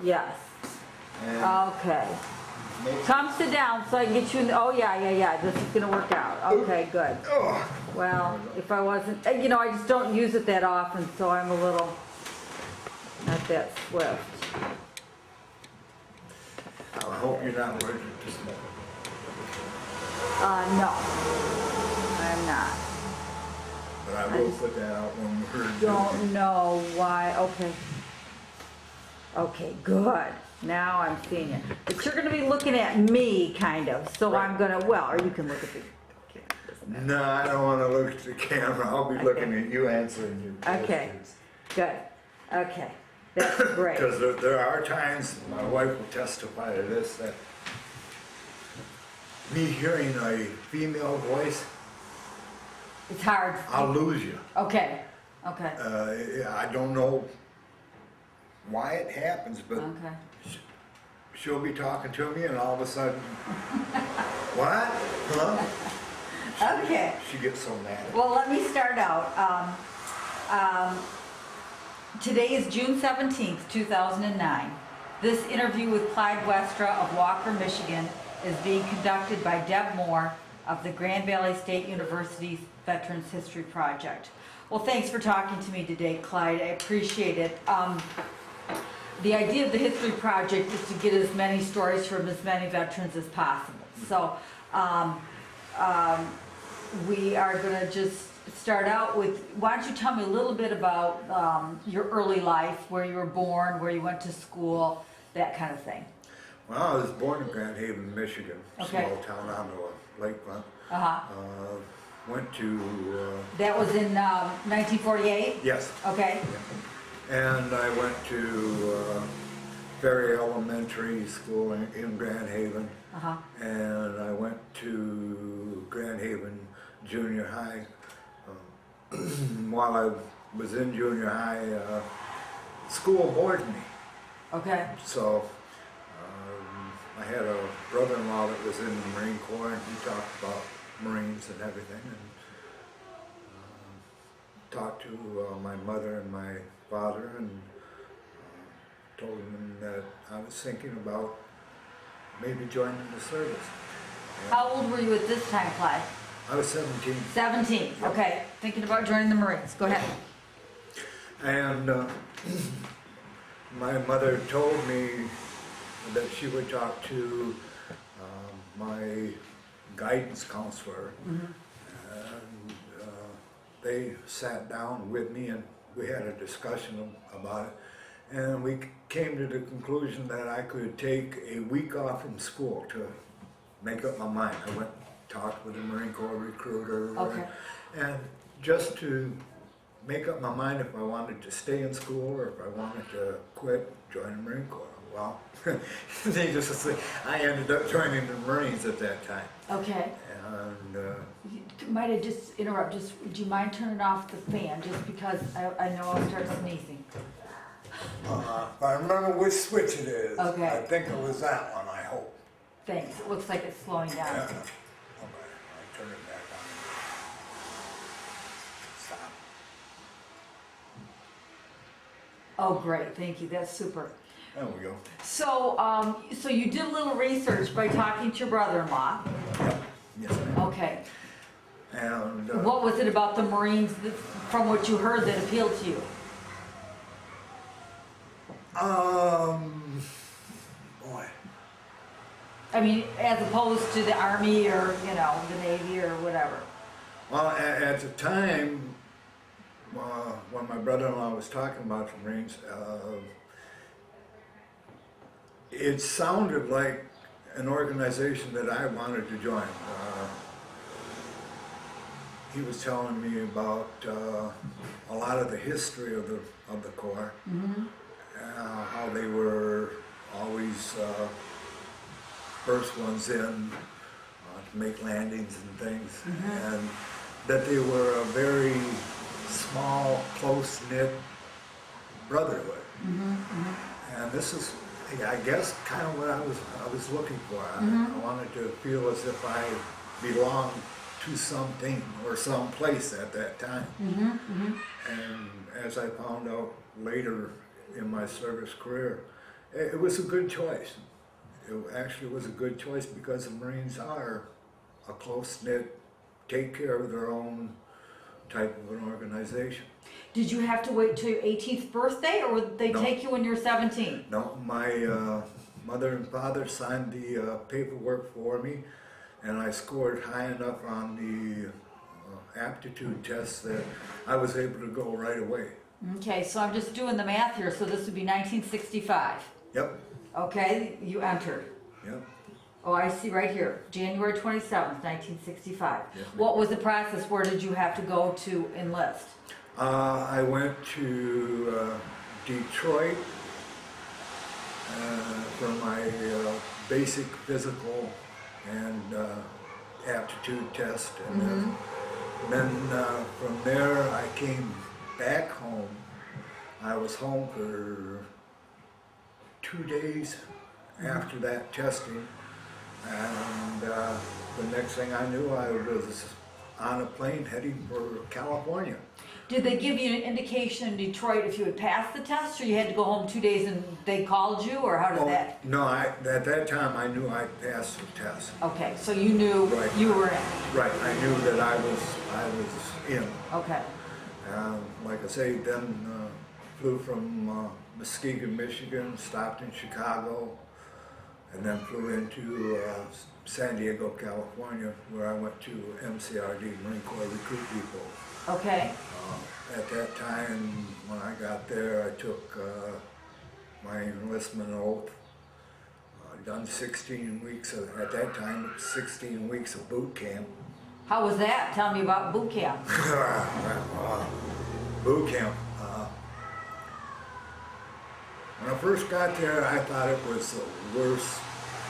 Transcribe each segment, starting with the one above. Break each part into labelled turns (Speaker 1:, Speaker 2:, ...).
Speaker 1: Yes.
Speaker 2: And
Speaker 1: Okay.
Speaker 2: make-
Speaker 1: Come sit down so I can get you in. Oh, yeah. This is gonna work out. Okay, good.
Speaker 2: Oh,
Speaker 1: Well, if I wasn't, you know, I just don't use it that often, so I'm a little not that swift.
Speaker 2: I hope you're not allergic to smoke.
Speaker 1: No, I'm not.
Speaker 2: But I will put that out when we're
Speaker 1: Don't know why. Okay. Okay, good. Now I'm seeing it. But you're gonna be looking at me, kind of. So
Speaker 2: Right.
Speaker 1: I'm gonna. Well, or you can look at the.
Speaker 2: No, I don't want to look at the camera. I'll be looking at you answering your
Speaker 1: Okay.
Speaker 2: questions.
Speaker 1: Good. Okay. That's great.
Speaker 2: Because there are times, my wife will testify to this, that me hearing a female voice,
Speaker 1: It's hard.
Speaker 2: I'll lose you.
Speaker 1: Okay. Okay.
Speaker 2: I don't know why it happens, but
Speaker 1: Okay.
Speaker 2: she'll be talking to me and all of a sudden, what? Huh?
Speaker 1: Okay.
Speaker 2: She gets so mad.
Speaker 1: Well, let me start out. Today is June 17th, 2009. This interview with Clyde Westra of Walker, Michigan is being conducted by Deb Moore of the Grand Valley State University's Veterans History Project. Well, thanks for talking to me today, Clyde. I appreciate it. The idea of the History Project is to get as many stories from as many veterans as possible. So we are going to just start out with, why don't you tell me a little bit about your early life, where you were born, where you went to school, that kind of thing.
Speaker 2: Well, I was born in Grand Haven, Michigan,
Speaker 1: Okay.
Speaker 2: small town on the lakefront.
Speaker 1: Uh-huh.
Speaker 2: Went to,
Speaker 1: That was in 1948?
Speaker 2: yes,
Speaker 1: Okay.
Speaker 2: and I went to Ferry Elementary School in Grand Haven,
Speaker 1: Uh-huh.
Speaker 2: and I went to Grand Haven Junior High. While I was in junior high, school boarded me.
Speaker 1: Okay.
Speaker 2: So I had a brother-in-law that was in the Marine Corps, and he talked about Marines and everything, and talked to my mother and my father, and told them that I was thinking about maybe joining the service. And
Speaker 1: How old were you at this time, Clyde?
Speaker 2: I was 17.
Speaker 1: 17.
Speaker 2: Yep.
Speaker 1: Okay. Thinking about joining the Marines. Go ahead.
Speaker 2: And my mother told me that she would talk to my guidance counselor, and they sat down with me and we had a discussion about it, and we came to the conclusion that I could take a week off from school to make up my mind. I went talked with the Marine Corps recruiter,
Speaker 1: Okay.
Speaker 2: and just to make up my mind if I wanted to stay in school or if I wanted to quit, join the Marine Corps. Well, needless to say, I ended up joining the Marines at that time.
Speaker 1: Okay.
Speaker 2: And
Speaker 1: Might I just interrupt? Just would you mind turning off the fan, just because I know I'll start sneezing.
Speaker 2: if I remember which switch it is.
Speaker 1: Okay.
Speaker 2: I think it was that one, I hope.
Speaker 1: Thanks. It looks like it's slowing down.
Speaker 2: Yeah. Okay, I turn it back on. Stop.
Speaker 1: Oh, great. Thank you. That's super.
Speaker 2: There we go.
Speaker 1: So, so you did a little research by talking to your brother-in-law.
Speaker 2: Yep. Yes, ma'am.
Speaker 1: Okay.
Speaker 2: And
Speaker 1: What was it about the Marines that, from what you heard, that appealed to you?
Speaker 2: boy.
Speaker 1: I mean, as opposed to the Army or, you know, the Navy or whatever.
Speaker 2: Well, at the time, when my brother-in-law was talking about the Marines, it sounded like an organization that I wanted to join. He was telling me about a lot of the history of the Corps, how they were always first ones in to make landings and things, and that they were a very small, close-knit brotherhood. And this is, I guess, kind of what I was looking for. I wanted to feel as if I belonged to something or some place at that time. And as I found out later in my service career, It was a good choice. It actually was a good choice because the Marines are a close-knit, take care of their own type of an organization.
Speaker 1: Did you have to wait till your 18th birthday, or would they
Speaker 2: No.
Speaker 1: take you when you're 17?
Speaker 2: No, my mother and father signed the paperwork for me, and I scored high enough on the aptitude test that I was able to go right away.
Speaker 1: Okay, so I'm just doing the math here, so this would be 1965.
Speaker 2: Yep,
Speaker 1: Okay, you entered.
Speaker 2: yep.
Speaker 1: Oh, I see right here, January 27th, 1965.
Speaker 2: Yes, ma'am.
Speaker 1: What was the process? Where did you have to go to enlist?
Speaker 2: I went to Detroit for my basic physical and aptitude test, and then from there I came back home. I was home for 2 days after that testing, and the next thing I knew, I was on a plane heading for California.
Speaker 1: Did they give you an indication in Detroit if you had passed the test, or you had to go home 2 days and they called you, or how did that?
Speaker 2: No, at that time I knew I passed the test.
Speaker 1: Okay, so you knew
Speaker 2: Right.
Speaker 1: you were in.
Speaker 2: Right, I knew that I was in.
Speaker 1: Okay.
Speaker 2: Like I say, then flew from Muskegon, Michigan, stopped in Chicago, and then flew into San Diego, California, where I went to MCRD, Marine Corps Recruit Depot.
Speaker 1: Okay.
Speaker 2: At that time, when I got there, I took my enlistment oath. Done 16 weeks of, at that time, 16 weeks of boot camp.
Speaker 1: How was that? Tell me about boot camp.
Speaker 2: Boot camp. When I first got there, I thought it was the worst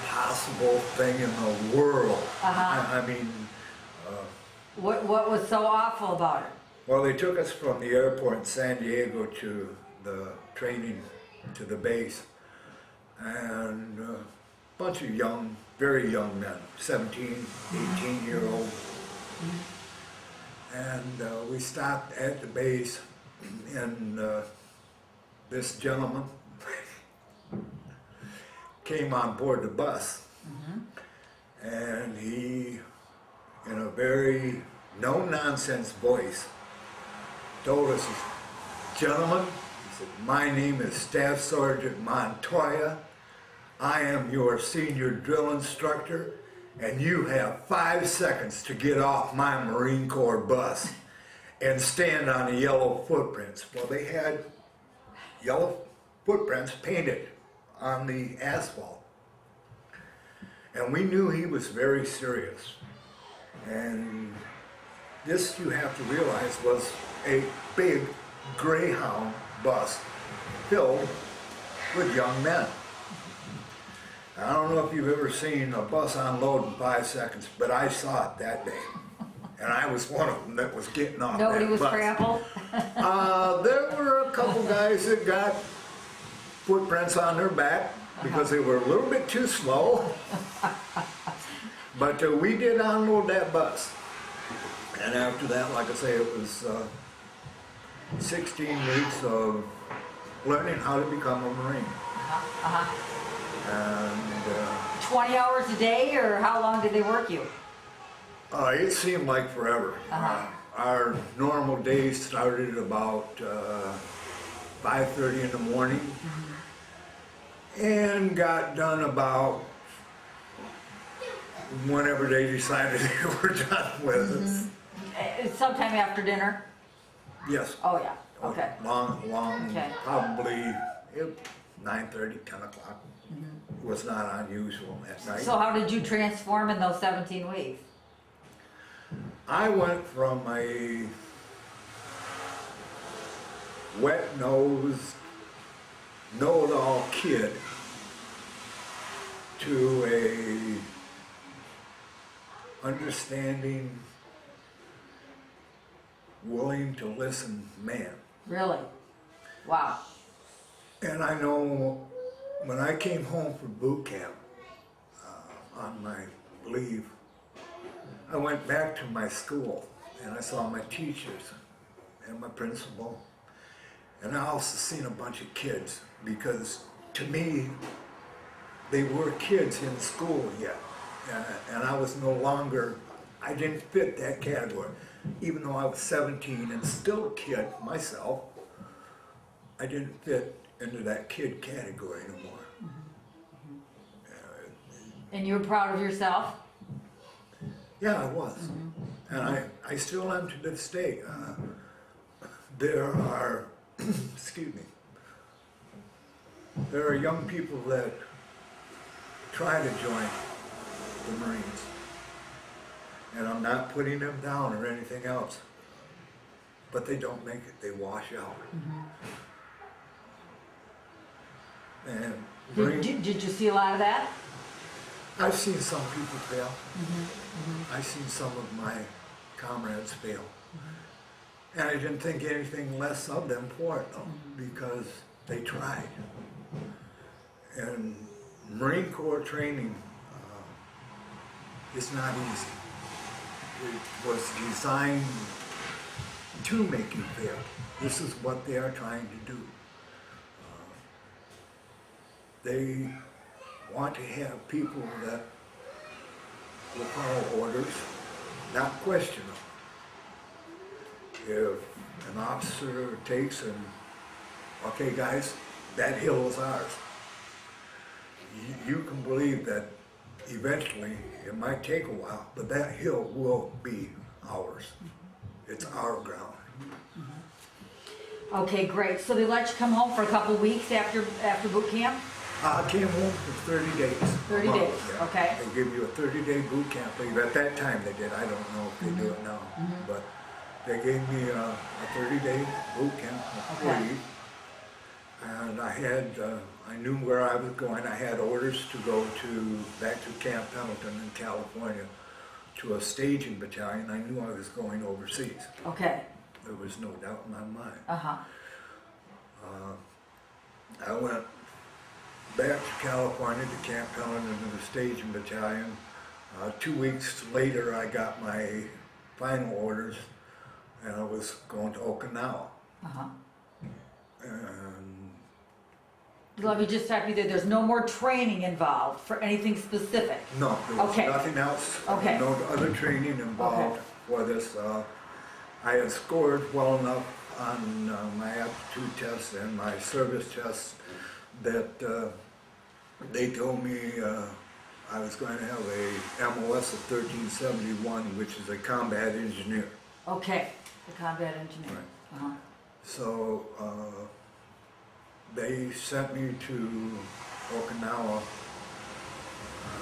Speaker 2: possible thing in the world. I mean,
Speaker 1: What was so awful about it?
Speaker 2: well, they took us from the airport in San Diego to the training, to the base, and a bunch of young, very young men, 17, 18-year-old. And we stopped at the base, and this gentleman came on board the bus, and he, in a very no-nonsense voice, told us, "Gentlemen," he said, "my name is Staff Sergeant Montoya. I am your senior drill instructor, and you have 5 seconds to get off my Marine Corps bus and stand on the yellow footprints." Well, they had yellow footprints painted on the asphalt. And we knew he was very serious. And this, you have to realize, was a big Greyhound bus filled with young men. I don't know if you've ever seen a bus unload in 5 seconds, but I saw it that day. And I was one of them that was getting off
Speaker 1: Nobody
Speaker 2: that
Speaker 1: was
Speaker 2: bus.
Speaker 1: trampled?
Speaker 2: There were a couple guys that got footprints on their back because they were a little bit too slow. But we did unload that bus. And after that, like I say, it was 16 weeks of learning how to become a Marine. And
Speaker 1: 20 hours a day, or how long did they work you?
Speaker 2: it seemed like forever. Our normal days started at about 5:30 in the morning and got done about whenever they decided they were done with us.
Speaker 1: Sometime after dinner?
Speaker 2: Yes.
Speaker 1: Oh, yeah, okay.
Speaker 2: Long,
Speaker 1: Okay.
Speaker 2: probably 9:30, 10 o'clock. Was not unusual at night.
Speaker 1: So how did you transform in those 17 weeks?
Speaker 2: I went from a wet-nosed, know-it-all kid to a understanding, willing to listen man.
Speaker 1: Really? Wow.
Speaker 2: And I know when I came home from boot camp on my leave, I went back to my school and I saw my teachers and my principal, and I also seen a bunch of kids, because to me, they were kids in school yet. And I was no longer, I didn't fit that category. Even though I was 17 and still a kid myself, I didn't fit into that kid category anymore.
Speaker 1: And you're proud of yourself?
Speaker 2: Yeah, I was. And I still am to this day. There are, excuse me, there are young people that try to join the Marines. And I'm not putting them down or anything else. But they don't make it, they wash out. And
Speaker 1: Did you see a lot of that?
Speaker 2: I've seen some people fail. I've seen some of my comrades fail. And I didn't think anything less of them for it though, because they tried. And Marine Corps training is not easy. It was designed to make you fail. This is what they are trying to do. They want to have people that will follow orders, not question them. If an officer takes and, okay guys, that hill is ours. You can believe that eventually, it might take a while, but that hill will be ours. It's our ground.
Speaker 1: Okay, great. So they let you come home for a couple of weeks after boot camp?
Speaker 2: I came home for 30 days.
Speaker 1: 30 days, okay.
Speaker 2: They give you a 30-day boot camp leave. At that time they did. I don't know if they do it now. But they gave me a 30-day boot camp leave. And I had, I knew where I was going. I had orders to go back to Camp Pendleton in California to a staging battalion. I knew I was going overseas.
Speaker 1: Okay.
Speaker 2: There was no doubt in my mind.
Speaker 1: Uh-huh.
Speaker 2: I went back to California to Camp Pendleton to the staging battalion. 2 weeks later, I got my final orders, and I was going to Okinawa.
Speaker 1: Uh-huh.
Speaker 2: And
Speaker 1: Let me just stop you there. There's no more training involved for anything specific?
Speaker 2: no, there was
Speaker 1: Okay.
Speaker 2: nothing else.
Speaker 1: Okay.
Speaker 2: No other training involved for this. I had scored well enough on my aptitude tests and my service tests that they told me I was going to have a MOS of 1371, which is a combat engineer.
Speaker 1: Okay, the combat engineer.
Speaker 2: Right.
Speaker 1: Uh-huh.
Speaker 2: So they sent me to Okinawa.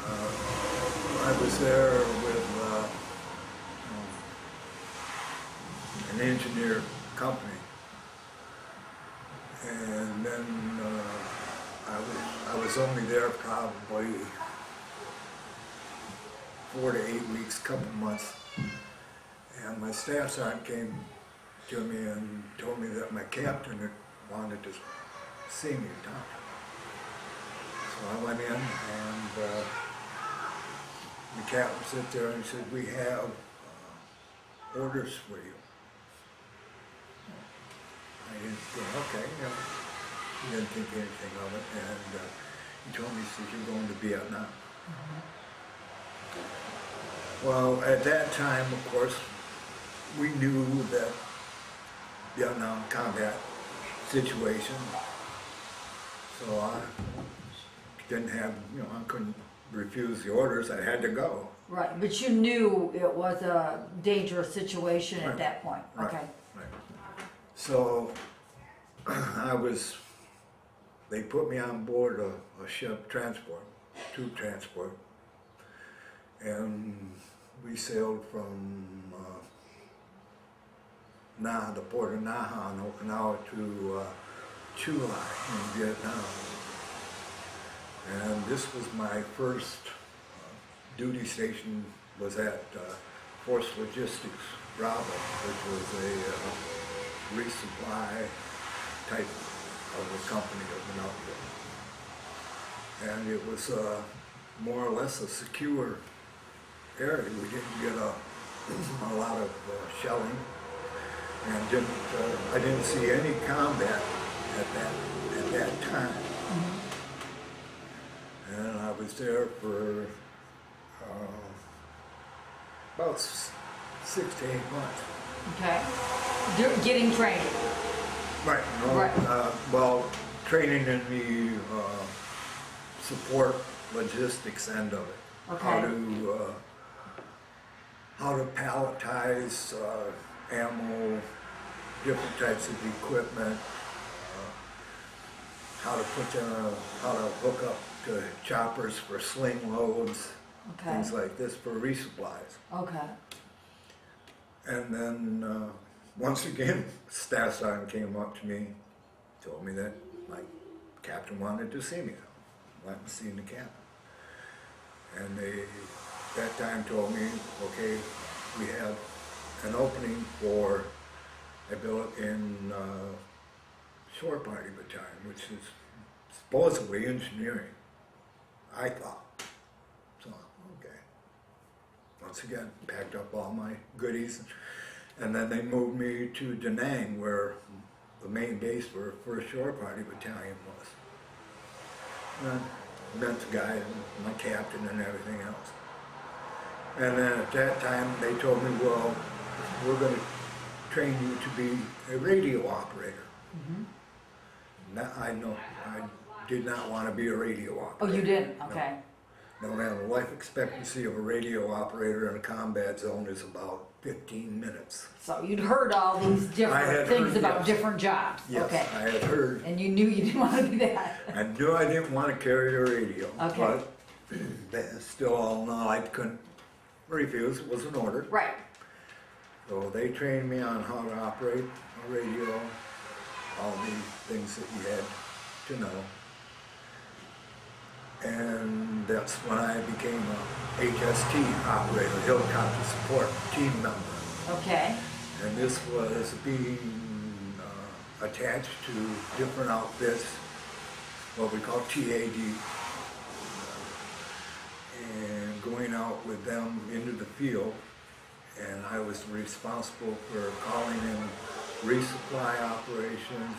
Speaker 2: I was there with an engineer company, and then I was only there probably 4 to 8 weeks, couple months, and my staff sergeant came to me and told me that my captain had wanted to see me and talk to me. So I went in, and the captain sat there and he said, "We have orders for you." I didn't think, okay, you know, he didn't think anything of it, and he told me, he said, "You're going to Vietnam." Well, at that time, of course, we knew that Vietnam combat situation, so I didn't have, you know, I couldn't refuse the orders, I had to go.
Speaker 1: Right, but you knew it was a dangerous situation at
Speaker 2: Right.
Speaker 1: that point?
Speaker 2: Right.
Speaker 1: Okay.
Speaker 2: Right. So, they put me on board a ship transport, tube transport, and we sailed from the port of Na Ha in Okinawa to Chu Lai in Vietnam. And this was my first duty station, was at Force Logistics Bravo, which was a resupply type of a company of an outfit. And it was more or less a secure area. We didn't get a lot of shelling, and I didn't see any combat at that time. And I was there for about 6 to 8 months.
Speaker 1: Okay. Getting trained.
Speaker 2: Right. No,
Speaker 1: Right.
Speaker 2: well, training in the support logistics end of it.
Speaker 1: Okay.
Speaker 2: How to palletize ammo, different types of equipment, how to hook up to choppers for sling loads,
Speaker 1: Okay.
Speaker 2: things like this for resupplies.
Speaker 1: Okay.
Speaker 2: And then once again, staff sergeant came up to me, told me that my captain wanted to see me. Went and seen the captain. And they, that time, told me, okay, we have an opening for a billet in Shore Party Battalion, which is supposedly engineering, I thought. So, okay. Once again, packed up all my goodies, and then they moved me to Danang, where the main base for 1st Shore Party Battalion was. And I met the guy, and my captain, and everything else. And then at that time, they told me, well, we're going to train you to be a radio operator. Now, I did not want to be a radio operator.
Speaker 1: Oh, you didn't? Okay.
Speaker 2: No, man, the life expectancy of a radio operator in a combat zone is about 15 minutes.
Speaker 1: So you'd heard all these different things about different jobs.
Speaker 2: Yes,
Speaker 1: Okay.
Speaker 2: I had heard.
Speaker 1: And you knew you didn't want to do that.
Speaker 2: I knew I didn't want to carry a radio.
Speaker 1: Okay.
Speaker 2: But still, all in all, I couldn't refuse. It was an order.
Speaker 1: Right.
Speaker 2: So they trained me on how to operate a radio, all the things that you had to know. And that's when I became a HST operator, helicopter support team member.
Speaker 1: Okay.
Speaker 2: And this was being attached to different outfits, what we call TAD, and going out with them into the field. And I was responsible for calling in resupply operations.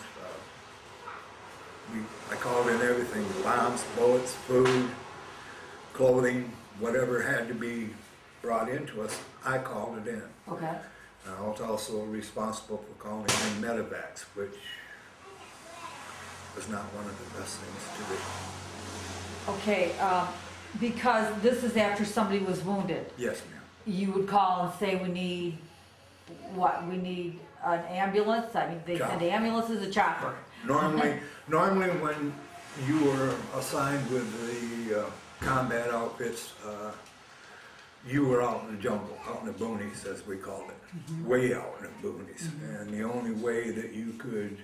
Speaker 2: I called in everything: bombs, bullets, food, clothing, whatever had to be brought into us, I called it in.
Speaker 1: Okay.
Speaker 2: I was also responsible for calling in medevacs, which was not one of the best things to do.
Speaker 1: Okay, because this is after somebody was wounded.
Speaker 2: Yes, ma'am.
Speaker 1: You would call and say, we need, what, we need an ambulance? I mean, they send ambulances, a chopper.
Speaker 2: Normally when you were assigned with the combat outfits, you were out in the jungle, out in the boonies, as we called it, way out in the boonies. And the only way that you could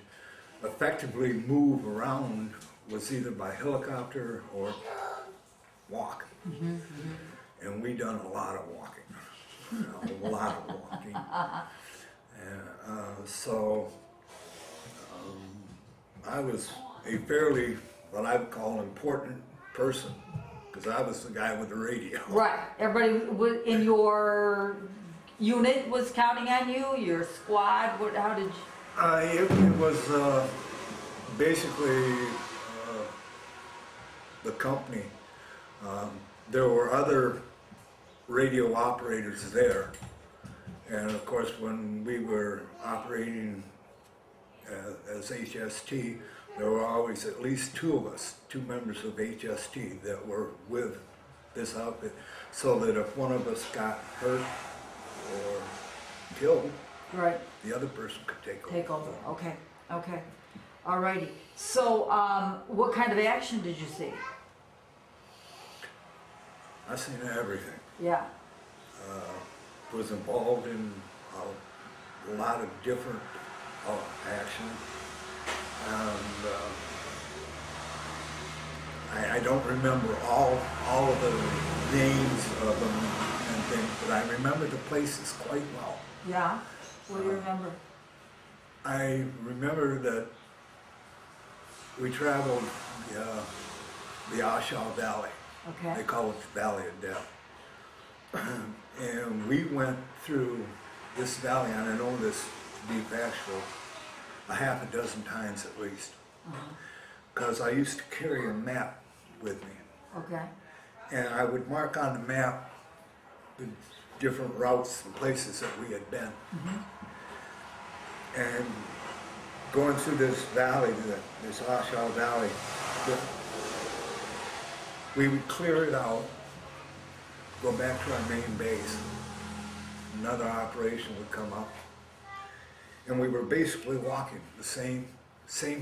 Speaker 2: effectively move around was either by helicopter or walk. And we done a lot of walking, a lot of walking. And so I was a fairly, what I would call, important person, because I was the guy with the radio.
Speaker 1: Right. Everybody in your unit was counting on you? Your squad? How did you?
Speaker 2: It was basically the company. There were other radio operators there, and of course when we were operating as HST, there were always at least two of us, two members of HST that were with this outfit, so that if one of us got hurt or killed,
Speaker 1: Right.
Speaker 2: the other person could take over.
Speaker 1: Take over. Okay. Okay. Alrighty. So, what kind of action did you see?
Speaker 2: I seen everything.
Speaker 1: Yeah.
Speaker 2: Was involved in a lot of different action. And I don't remember all of the names of them and things, but I remember the places quite well.
Speaker 1: Yeah. What do you remember?
Speaker 2: I remember that we traveled the A Shau Valley.
Speaker 1: Okay.
Speaker 2: They call it the Valley of Death. And we went through this valley, and I know this to be factual, a half a dozen times at least. Because I used to carry a map with me.
Speaker 1: Okay.
Speaker 2: And I would mark on the map the different routes and places that we had been. And going through this valley, this A Shau Valley, we would clear it out, go back to our main base, another operation would come up, and we were basically walking the same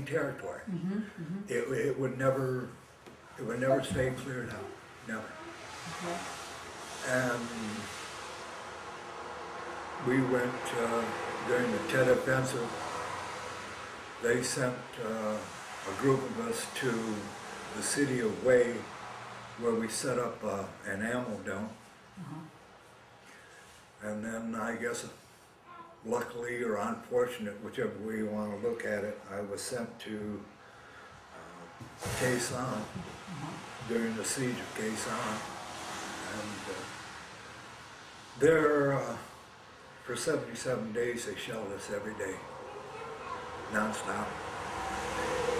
Speaker 2: territory. It would never stay cleared out, never.
Speaker 1: Okay.
Speaker 2: And we went during the Tet Offensive. They sent a group of us to the city of Wei, where we set up an ammo dome. And then I guess, luckily or unfortunate, whichever way you want to look at it, I was sent to Khe Sanh during the siege of Khe Sanh. And there, for 77 days, they shelled us every day, nonstop.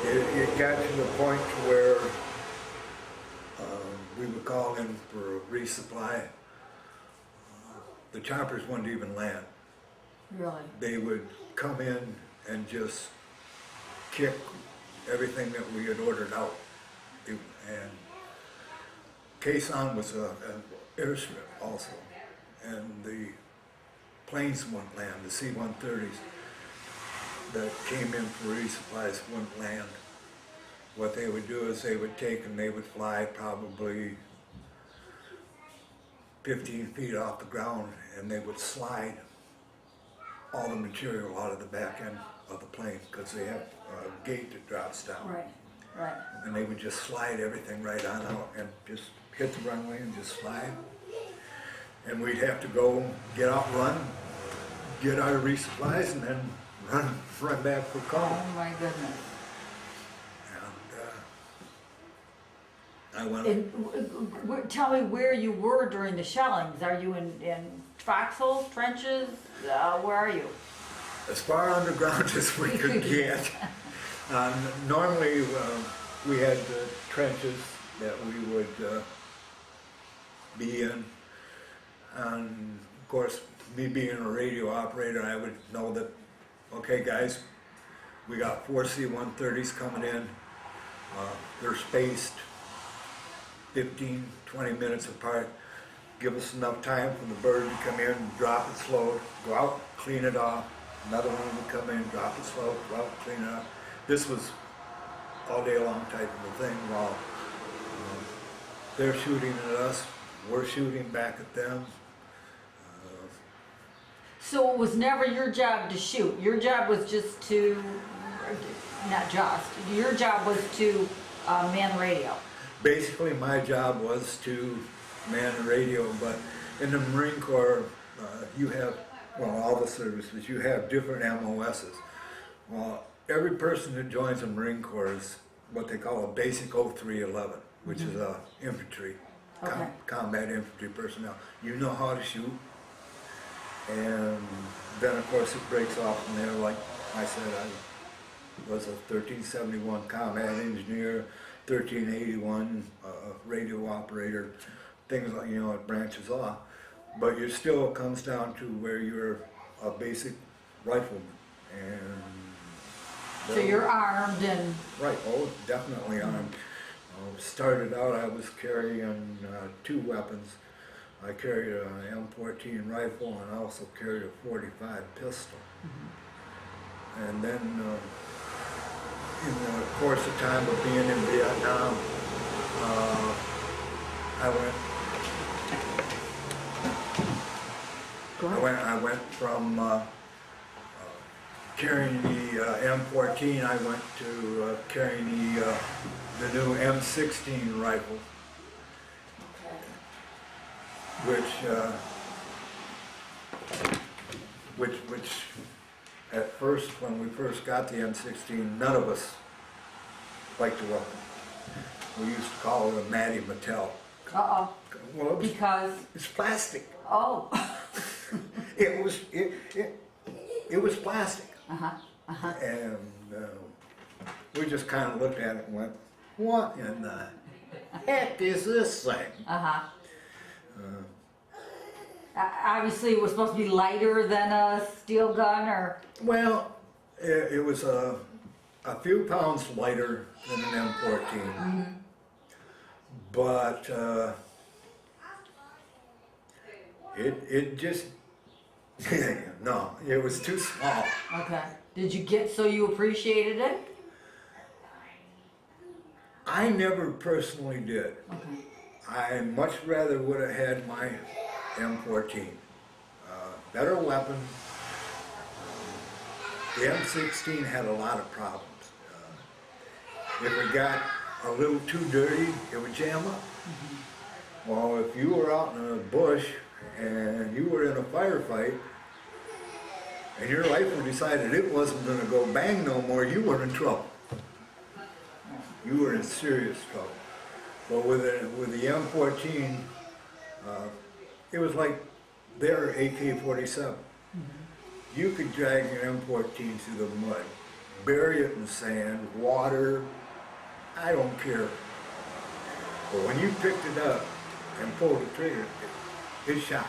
Speaker 2: It got to the point where we would call in for a resupply. The choppers wouldn't even land.
Speaker 1: Really?
Speaker 2: They would come in and just kick everything that we had ordered out. And Khe Sanh was an airstrip also, and the planes wouldn't land, the C-130s that came in for resupplies wouldn't land. What they would do is they would take and they would fly probably 15 feet off the ground, and they would slide all the material out of the back end of the plane, because they have a gate that drops down.
Speaker 1: Right, right.
Speaker 2: And they would just slide everything right on out and just hit the runway and just slide. And we'd have to go get out, run, get our resupplies, and then run back for call.
Speaker 1: Oh my goodness.
Speaker 2: And I went.
Speaker 1: Tell me where you were during the shellings. Are you in foxholes, trenches? Where are you?
Speaker 2: As far underground as we could get. Normally, we had trenches that we would be in. And of course, me being a radio operator, I would know that, okay guys, we got 4 C-130s coming in. They're spaced 15, 20 minutes apart. Give us enough time for the bird to come in, drop it slow, go out, clean it off. Another one would come in, drop it slow, go out, clean it off. This was all day long type of a thing while they're shooting at us, we're shooting back at them.
Speaker 1: So it was never your job to shoot. Your job was just to, not just, your job was to man the radio.
Speaker 2: Basically, my job was to man the radio, but in the Marine Corps, you have, well, all the services, you have different MOSs. Well, every person that joins the Marine Corps is what they call a basic 0311, which is a infantry,
Speaker 1: Okay.
Speaker 2: combat infantry personnel. You know how to shoot, and then of course it breaks off from there. Like I said, I was a 1371 combat engineer, 1381 radio operator, things like, you know, it branches off. But it still comes down to where you're a basic rifleman. And
Speaker 1: So you're armed and...
Speaker 2: right, oh, definitely armed. Started out, I was carrying 2 weapons. I carried an M14 rifle, and I also carried a .45 pistol. And then in the course of time of being in Vietnam, I went from carrying the M14. I went to carrying the new M16 rifle, which at first, when we first got the M16, none of us liked the weapon. We used to call it a Matty Mattel.
Speaker 1: Uh-oh.
Speaker 2: Well,
Speaker 1: Because...
Speaker 2: it's plastic.
Speaker 1: Oh.
Speaker 2: It was plastic.
Speaker 1: Uh-huh.
Speaker 2: And we just kind of looked at it and went, what in the heck is this thing?
Speaker 1: Uh-huh. Obviously, it was supposed to be lighter than a steel gun, or?
Speaker 2: Well, it was a few pounds lighter than an M14, but it just no, it was too small.
Speaker 1: Okay. Did you get so you appreciated it?
Speaker 2: I never personally did.
Speaker 1: Okay.
Speaker 2: I much rather would have had my M14. Better weapon. The M16 had a lot of problems. If it got a little too dirty, it would jam up. Well, if you were out in a bush and you were in a firefight and your rifle decided it wasn't going to go bang no more, you were in trouble. You were in serious trouble. But with the M14, it was like their AK-47. You could drag your M14 through the mud, bury it in sand, water, I don't care. But when you picked it up and pulled the trigger, it shot.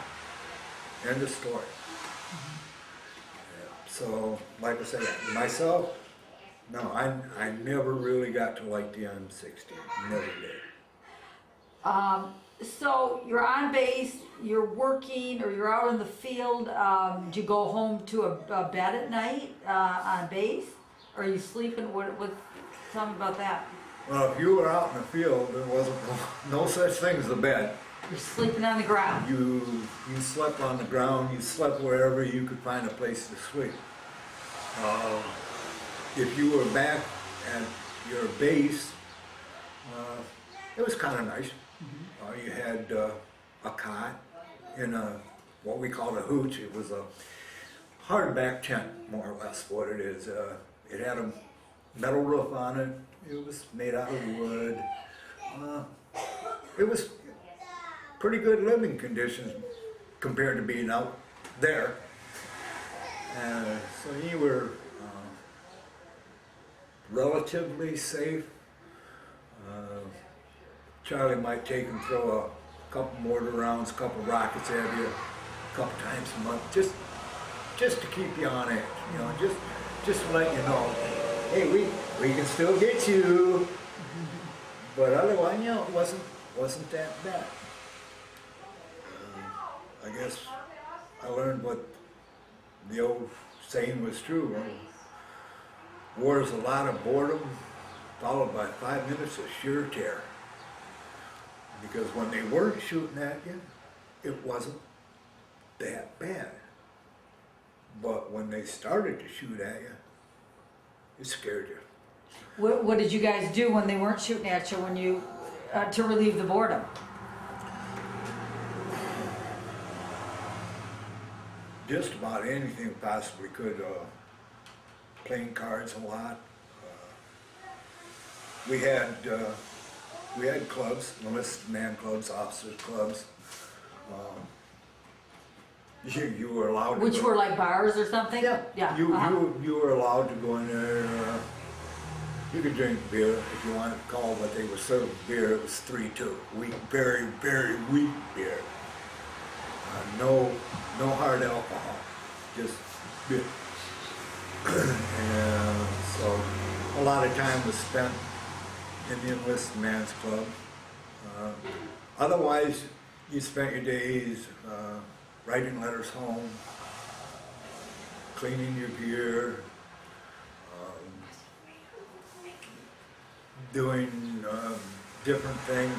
Speaker 2: End of story. Yeah. So, like I said, myself, no, I never really got to like the M16. Never did.
Speaker 1: So you're on base, you're working, or you're out in the field. Do you go home to a bed at night on base? Or are you sleeping? Tell me about that.
Speaker 2: Well, if you were out in the field, there wasn't no such thing as a bed.
Speaker 1: You're sleeping on the ground.
Speaker 2: You slept on the ground, you slept wherever you could find a place to sleep. If you were back at your base, it was kind of nice. You had a cot in what we called a hooch. It was a hardback tent, more or less what it is. It had a metal roof on it. It was made out of wood. It was pretty good living conditions compared to being out there. So you were relatively safe. Charlie might take and throw a couple mortar rounds, a couple rockets at you a couple times a month, just to keep you on edge, you know, just to let you know, hey, we can still get you. But otherwise, you know, it wasn't that bad. I guess I learned what the old saying was true. War is a lot of boredom followed by 5 minutes of sheer terror. Because when they weren't shooting at you, it wasn't that bad. But when they started to shoot at you, it scared you.
Speaker 1: What did you guys do when they weren't shooting at you when you to relieve the boredom?
Speaker 2: Just about anything we possibly could. Playing cards a lot. We had clubs, enlisted man clubs, officers clubs. You were allowed to
Speaker 1: Which
Speaker 2: go.
Speaker 1: were like bars or something?
Speaker 2: Yeah. You were allowed to go in there. You could drink beer if you wanted to call what they were serving beer. It was 3-2. Weak, very, very weak beer. No hard alcohol, just beer. And so a lot of time was spent in the enlisted man's club. Otherwise, you spent your days writing letters home, cleaning your gear, doing different things.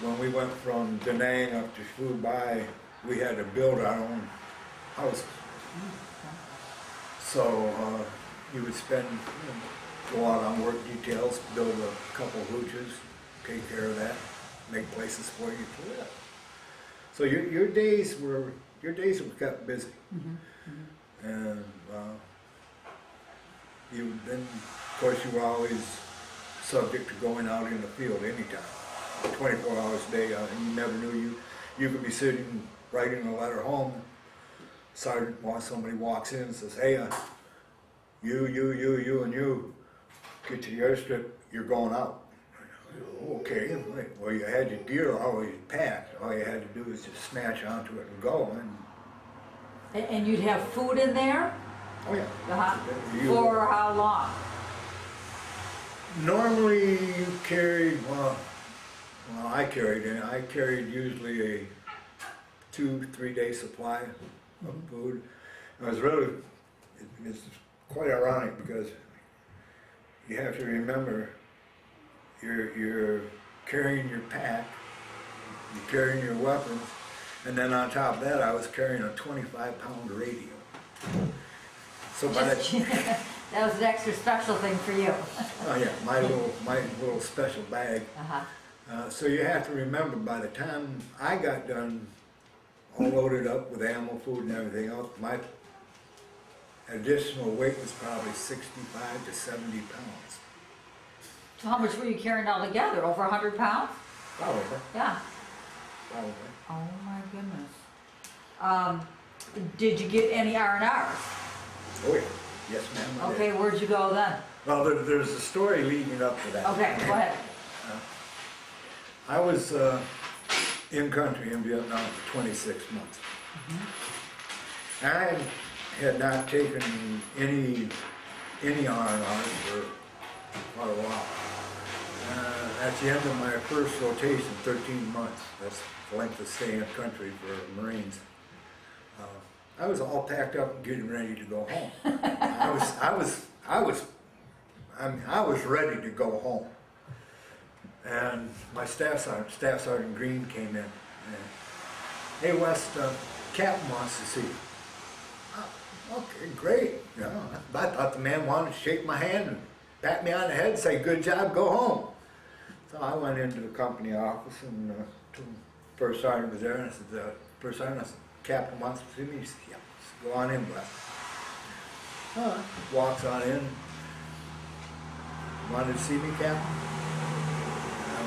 Speaker 2: When we went from Danang up to Shau Valley, we had to build our own houses. So you would spend, go out on work details, build a couple hooches, take care of that, make places for you to live. So your days were kept busy. And then of course you were always subject to going out in the field anytime, 24 hours a day. You never knew you could be sitting writing a letter home. Sergeant, somebody walks in and says, hey, you and you, get to the airstrip, you're going out. Okay, well, you had your gear always packed. All you had to do was just snatch onto it and go.
Speaker 1: And you'd have food in there?
Speaker 2: Oh yeah.
Speaker 1: For how long?
Speaker 2: Normally you carried, I carried usually a 2-3 day supply of food. It was really, it's quite ironic because you have to remember you're carrying your pack, you're carrying your weapons, and then on top of that I was carrying a 25-pound radio. So by
Speaker 1: That was an extra special thing for you.
Speaker 2: oh yeah, my little special bag. So you have to remember, by the time I got done, all loaded up with ammo, food, and everything else, my additional weight was probably 65 to 70 pounds.
Speaker 1: So how much were you carrying all together? Over 100 pounds?
Speaker 2: Probably.
Speaker 1: Yeah.
Speaker 2: Probably.
Speaker 1: Oh my goodness. Did you get any R&Rs?
Speaker 2: Oh yeah. Yes, ma'am. I did.
Speaker 1: Okay, where'd you go then?
Speaker 2: Well, there's a story leading up to that.
Speaker 1: Okay, go ahead.
Speaker 2: I was in country in Vietnam for 26 months. I had not taken any R&R for quite a while. At the end of my first rotation, 13 months, that's the length of stay in country for Marines, I was all packed up and getting ready to go home. I was ready to go home. And my Staff Sergeant Green came in and, "Hey West, Captain wants to see you." Oh, okay, great. You know, I thought the man wanted to shake my hand and pat me on the head and say, "Good job, go home." So I went into the company office and First Sergeant was there, and I said, "First Sergeant," I said, "Captain wants to see me." He said, "Yeah, go on in, West." Walks on in. "Wanted to see me, Captain?"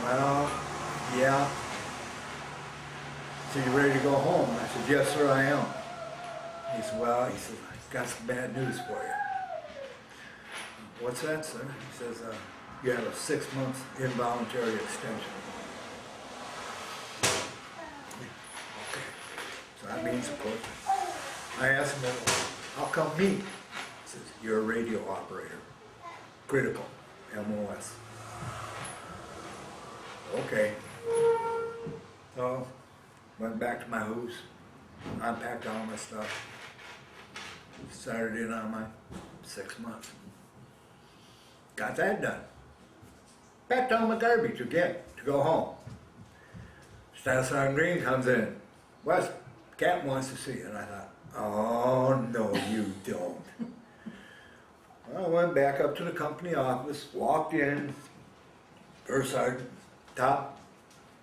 Speaker 2: "Well, yeah." "So you ready to go home?" I said, "Yes, sir, I am." He said, "Well," he said, "I've got some bad news for you." "What's that, sir?" He says, "You have a 6-month involuntary extension." Okay. So that means, of course, I asked him, "Well, how come me?" He says, "You're a radio operator. Critical. MOS." Okay. So, went back to my house, unpacked all my stuff, started in on my 6 months. Got that done. Packed all my garbage again to go home. Staff Sergeant Green comes in. "West, Captain wants to see you." And I thought, "Oh, no, you don't." Well, I went back up to the company office, walked in. First Sergeant, "Top,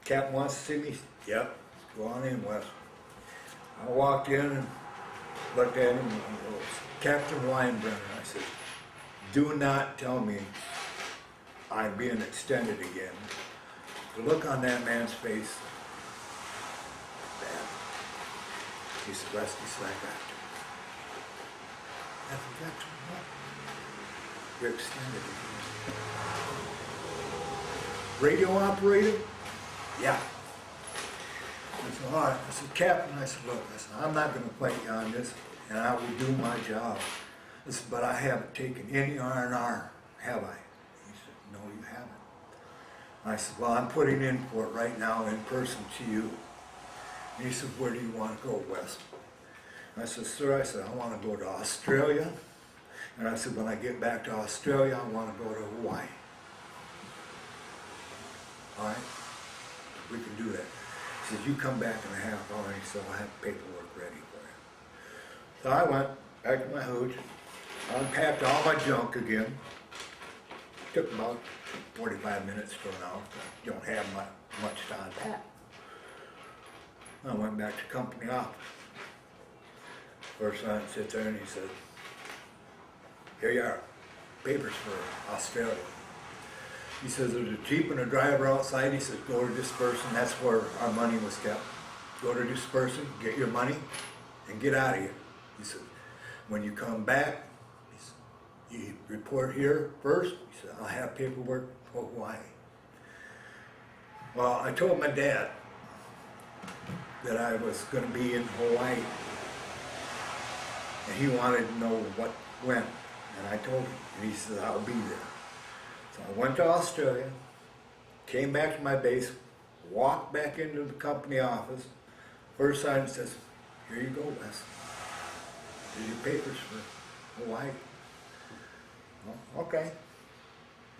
Speaker 2: Captain wants to see me." "Yep, go on in, West." I walked in and looked at him and he goes, "Captain Weinbrenner." I said, "Do not tell me I'm being extended again." The look on that man's face, bad. He said, "West," he said, "I got to." I forgot to what? "You're extended again." "Radio operator?" "Yeah." I said, "All right." I said, "Captain," I said, "Look," I said, "I'm not going to fight you on this, and I will do my job." I said, "But I haven't taken any R&R, have I?" He said, "No, you haven't." I said, "Well, I'm putting in for it right now in person to you." And he said, "Where do you want to go, West?" I said, "Sir," I said, "I want to go to Australia." And I said, "When I get back to Australia, I want to go to Hawaii." "All right, we can do that." He said, "You come back in a half hour." He said, "I'll have paperwork ready for you." So I went back to my hooch, unpacked all my junk again. Took about 45 minutes to an hour. You don't have much to unpack. I went back to company office. First sergeant sits there and he said, "Here you are, papers for Australia." He says, "There's a jeep and a driver outside." He says, "Go to dispersing. That's where our money was kept. Go to dispersing, get your money, and get out of here." He said, "When you come back," he said, "you report here first." He said, "I'll have paperwork for Hawaii." Well, I told my dad that I was gonna be in Hawaii. And he wanted to know when. And I told him, and he said, I'll be there. So I went to Australia, came back to my base, walked back into the company office. First sergeant says, here you go, Wes. Here's your papers for Hawaii. Oh, okay.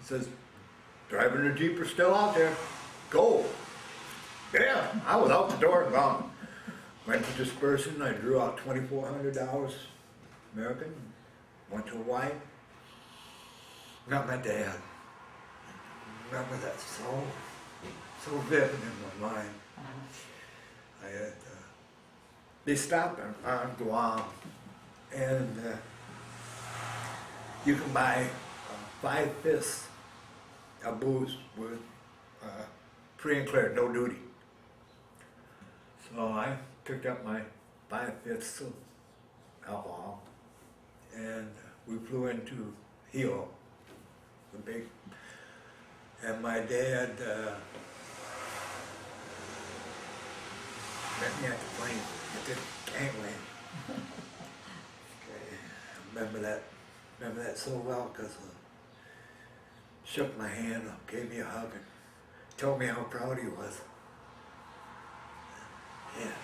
Speaker 2: He says, driver and the Jeep are still out there. Go. Yeah, I was out the door and gone. Went to dispersion, I drew out $2,400 American, went to Hawaii. Met my dad. Remember that so vivid in my mind. I had, they stopped on Guam, and you can buy 5/5 of booze with free and clear, no duty. So I picked up my 5/5 of alcohol, and we flew into Hilo, the big, and my dad met me at the plane, at the gangway. I remember that so well, because shook my hand up, gave me a hug, and told me how proud he was. Yeah.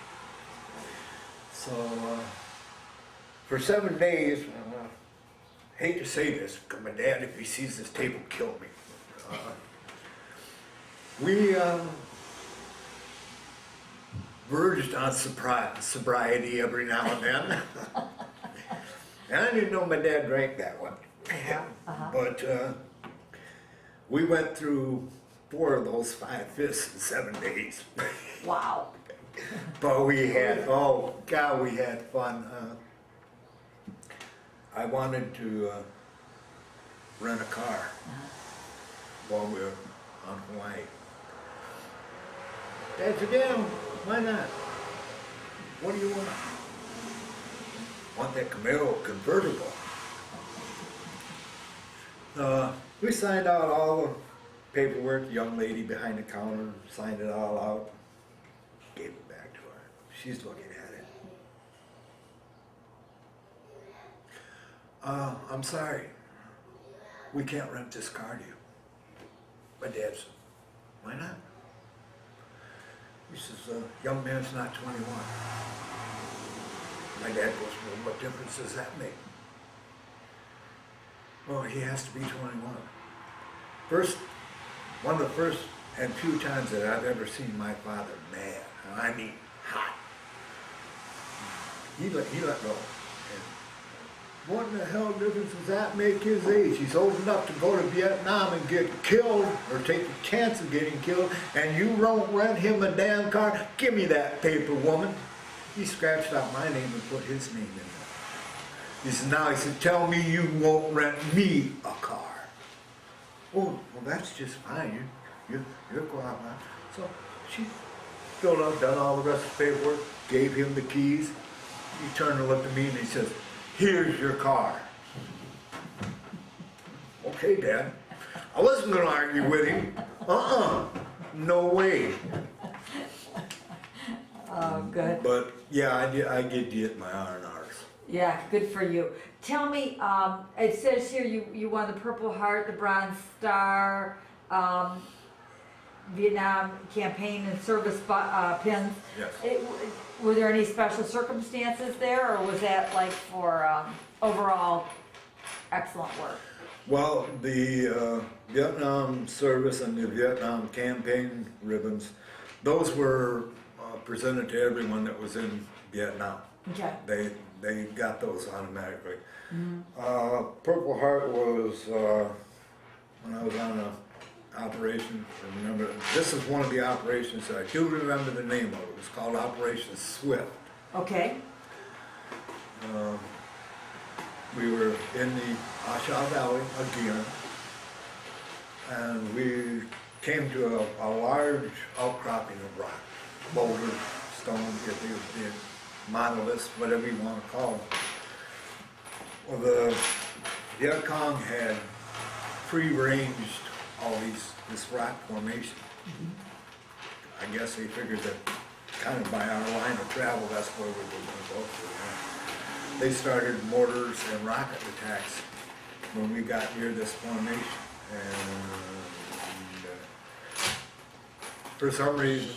Speaker 2: So, for 7 days, hate to say this, because my dad, if he sees this tape, will kill me. We verged on sobriety every now and then. And I didn't know my dad drank that one. But we went through 4 of those 5/5 in 7 days.
Speaker 1: Wow.
Speaker 2: But we had, oh God, we had fun. I wanted to rent a car while we were on Hawaii. Dad said, yeah, why not? What do you want? Want that Camaro convertible. We signed out all the paperwork, the young lady behind the counter signed it all out, gave it back to her. She's looking at it. I'm sorry, we can't rent this car to you. My dad said, why not? He says, young man's not 21. My dad goes, well, what difference does that make? Well, he has to be 21. One of the first and few times that I've ever seen my father mad, and I mean hot. He let go. And what in the hell difference does that make his age? He's old enough to go to Vietnam and get killed, or take the chance of getting killed, and you won't rent him a damn car? Give me that paper, woman. He scratched out my name and put his name in there. He said, tell me you won't rent me a car. Oh, well, that's just fine. You're qualified. So she filled out, done all the rest of the paperwork, gave him the keys. He turned and looked at me and he says, here's your car. Okay, Dad. I wasn't going to argue with him. No way.
Speaker 1: Oh, good.
Speaker 2: But yeah, I did get my R&Rs.
Speaker 1: Yeah, good for you. Tell me, it says here you won the Purple Heart, the Bronze Star, Vietnam campaign and service pins.
Speaker 2: Yes.
Speaker 1: Were there any special circumstances there, or was that like for overall excellent work?
Speaker 2: Well, the Vietnam service and the Vietnam campaign ribbons, those were presented to everyone that was in Vietnam.
Speaker 1: Okay.
Speaker 2: They got those automatically.
Speaker 1: Mm-hmm.
Speaker 2: Purple Heart was when I was on an operation. I remember, this is one of the operations that I do remember the name of. It was called Operation Swift.
Speaker 1: Okay.
Speaker 2: We were in the A Shau Valley again, and we came to a large outcropping of rock, boulders, stones, the monoliths, whatever you want to call them. Well, the Viet Cong had free-ranged all this rock formation. I guess they figured that kind of by our line of travel, that's where we were gonna go to. They started mortars and rocket attacks when we got near this formation. And for some reason,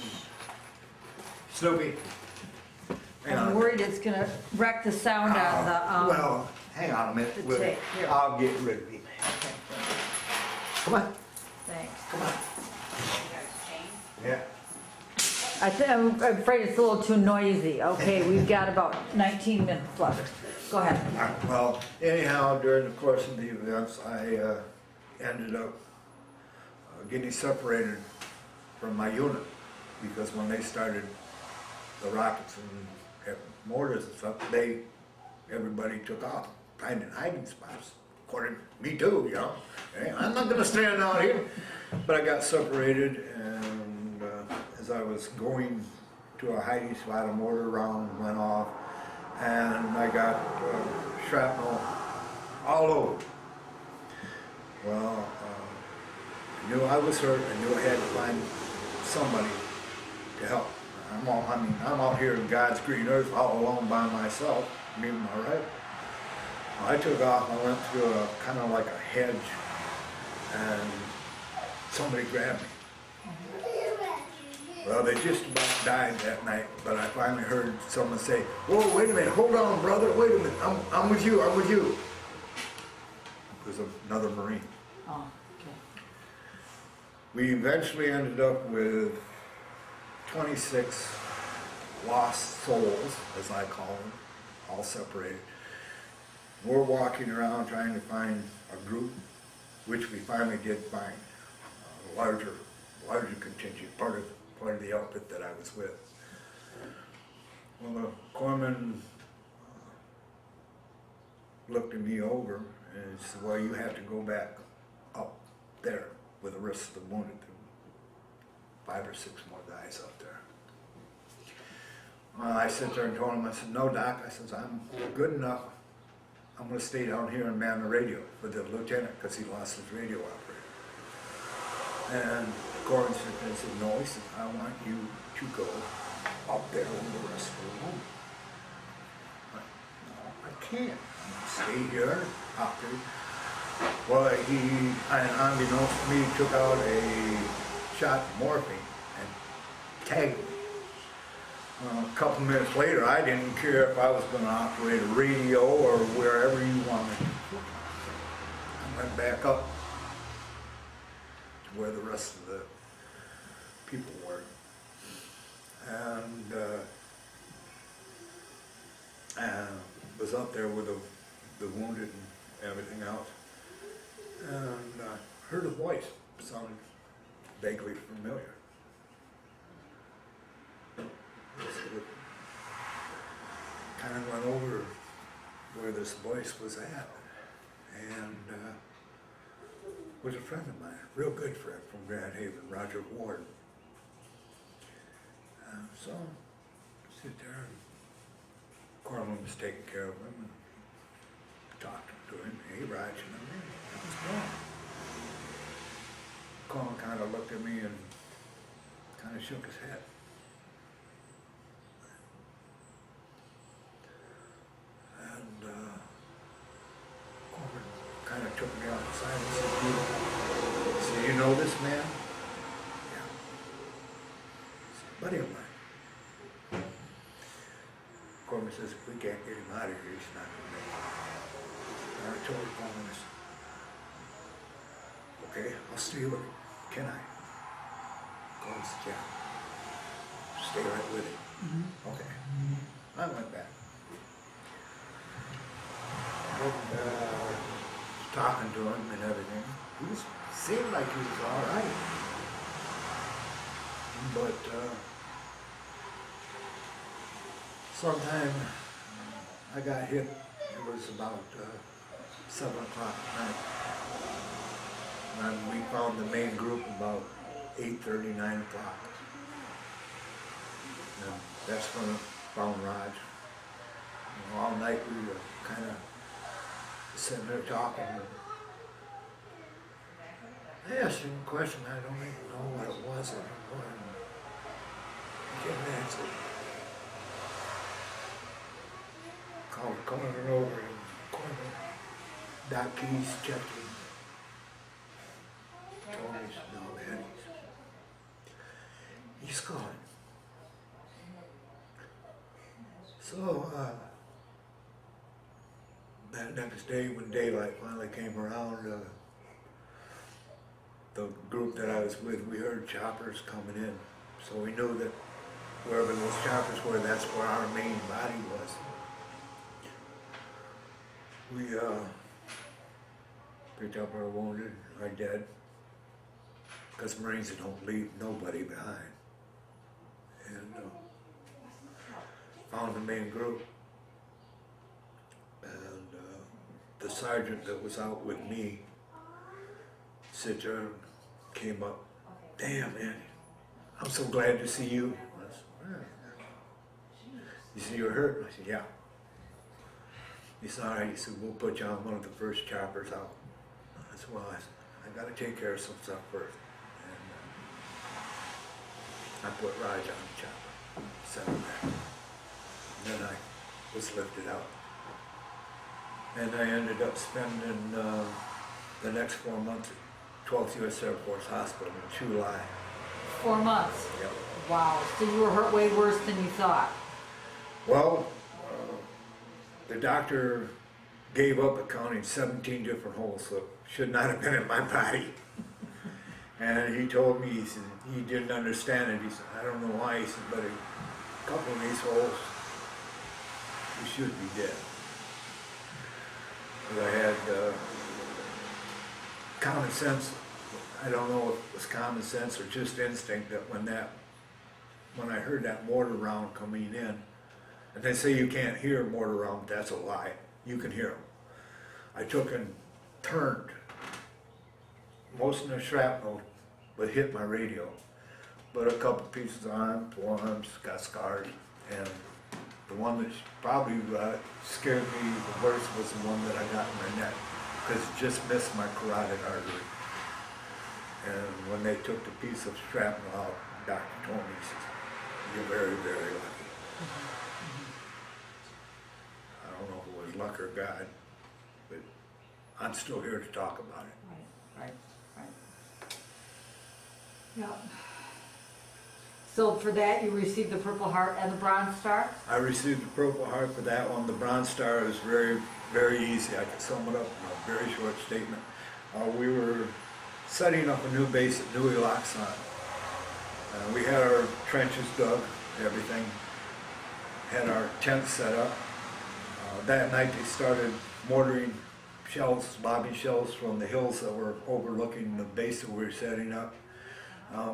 Speaker 2: Snoopy. hang on a
Speaker 1: I'm
Speaker 2: minute.
Speaker 1: worried it's gonna wreck the sound on the,
Speaker 2: Well, hang on a minute.
Speaker 1: the
Speaker 2: We'll-
Speaker 1: tape. Here.
Speaker 2: I'll get rid of him. Come on,
Speaker 1: Thanks.
Speaker 2: come on. Yeah.
Speaker 1: I'm afraid it's a little too noisy. Okay, we've got about 19 minutes left. Go ahead.
Speaker 2: Well, anyhow, during the course of the events, I ended up getting separated from my unit because when they started the rockets and mortars and stuff, everybody took off, finding hiding spots. According to me too, you know. Hey, I'm not gonna stand out here. But I got separated, and as I was going to a hiding spot, a mortar round went off, and I got shrapnel all over. Well, I knew I was hurt. I knew I had to find somebody to help. I'm out here in God's green earth all alone by myself, me and my rifle. I took off. I went through a kind of like a hedge, and somebody grabbed me. Well, they just about died that night, but I finally heard someone say, "Whoa, wait a minute, hold on, brother, wait a minute, I'm with you, I'm with you." It was another Marine.
Speaker 1: Oh, okay.
Speaker 2: We eventually ended up with 26 lost souls, as I call them, all separated. We're walking around trying to find a group, which we finally did find, a larger contingent, part of the outfit that I was with. Well, the corpsman looked at me over and said, "Well, you have to go back up there with the rest of the wounded. 5 or 6 more guys up there." Well, I sat there and told him, I said, "No, Doc," I said, "I'm good enough. I'm going to stay down here and man the radio for the lieutenant because he lost his radio operator." And the corpsman said, "No," he said, "I want you to go up there with the rest of the wounded." "No, I can't. I'm going to stay here, up there." Well, unbeknownst to me, took out a shot of morphine and tagged me. A couple minutes later, I didn't care if I was going to operate a radio or wherever you wanted. I went back up to where the rest of the people were. And was up there with the wounded and everything else. And heard a voice, sounded vaguely familiar. Kind of went over where this voice was at, and was a friend of mine, a real good friend from Grand Haven, Roger Ward. So sit there, and Corlin was taking care of him and talking to him. "Hey, Roger," how's it going? Corlin kind of looked at me and kind of shook his head. Kind of took me outside and said, "You know this man?" "Yeah." He said, "Buddy of mine." Corpsman says, "If we can't get him out of here, he's not going to make it." And I told Corpsman, "Okay, I'll stay with him. Can I?" Corpsman said, "Yeah. Stay right with him." Okay. I went back. And, talking to him and everything. Seemed like he was all right. But sometime I got hit. It was about 7 o'clock at night. And we found the main group about 8:30, 9 o'clock. And that's when I found Raj. All night we were kind of sitting there talking. I asked him a question, I don't even know what it was anymore. Jim Nancy. Called the corner over in the corner. Doc Keys checked him. Told me, he said, no man, he's gone. So, that next day when daylight finally came around, the group that I was with, we heard choppers coming in. So we knew that wherever those choppers were, that's where our main body was. We picked up our wounded, our dead, because Marines don't leave nobody behind. And found the main group. And the sergeant that was out with me, sit there and came up. Damn, man, I'm so glad to see you. I said, "Yeah." He said, "You're hurt?" I said, "Yeah." He said, "All right." He said, "We'll put you on one of the first choppers out." I said, "Well," I said, "I got to take care of some stuff first." And I put Raj on the chopper, sent him back. And then I was lifted out. And I ended up spending the next 4 months at 12th U.S. Air Force Hospital in Chu Lai.
Speaker 1: 4 months?
Speaker 2: Yep.
Speaker 1: Wow, so you were hurt way worse than you thought.
Speaker 2: Well, the doctor gave up at counting 17 different holes, so it should not have been in my body. And he told me, he said, he didn't understand it. He said, "I don't know why." He said, "But a couple of these holes, you should be dead." But I had common sense. I don't know if it was common sense or just instinct that when I heard that mortar round coming in, and they say you can't hear a mortar round, that's a lie. You can hear them. I took and turned. Most of the shrapnel would hit my radio, but a couple pieces of arm, forearms got scarred, and the one that probably scared me the worst was the one that I got in my neck, because it just missed my carotid artery. And when they took the piece of shrapnel out, the doctor told me, he says, "You're very, very lucky." I don't know if it was luck or God, but I'm still here to talk about it.
Speaker 1: Right. Yeah. So for that, you received the Purple Heart and the Bronze Star?
Speaker 2: I received the Purple Heart for that one. The Bronze Star is very, very easy. I can sum it up in a very short statement. We were setting up a new base at Nui Laksan. We had our trenches dug, everything, had our tents set up. That night they started mortaring shells, lobbing shells from the hills that were overlooking the base that we were setting up.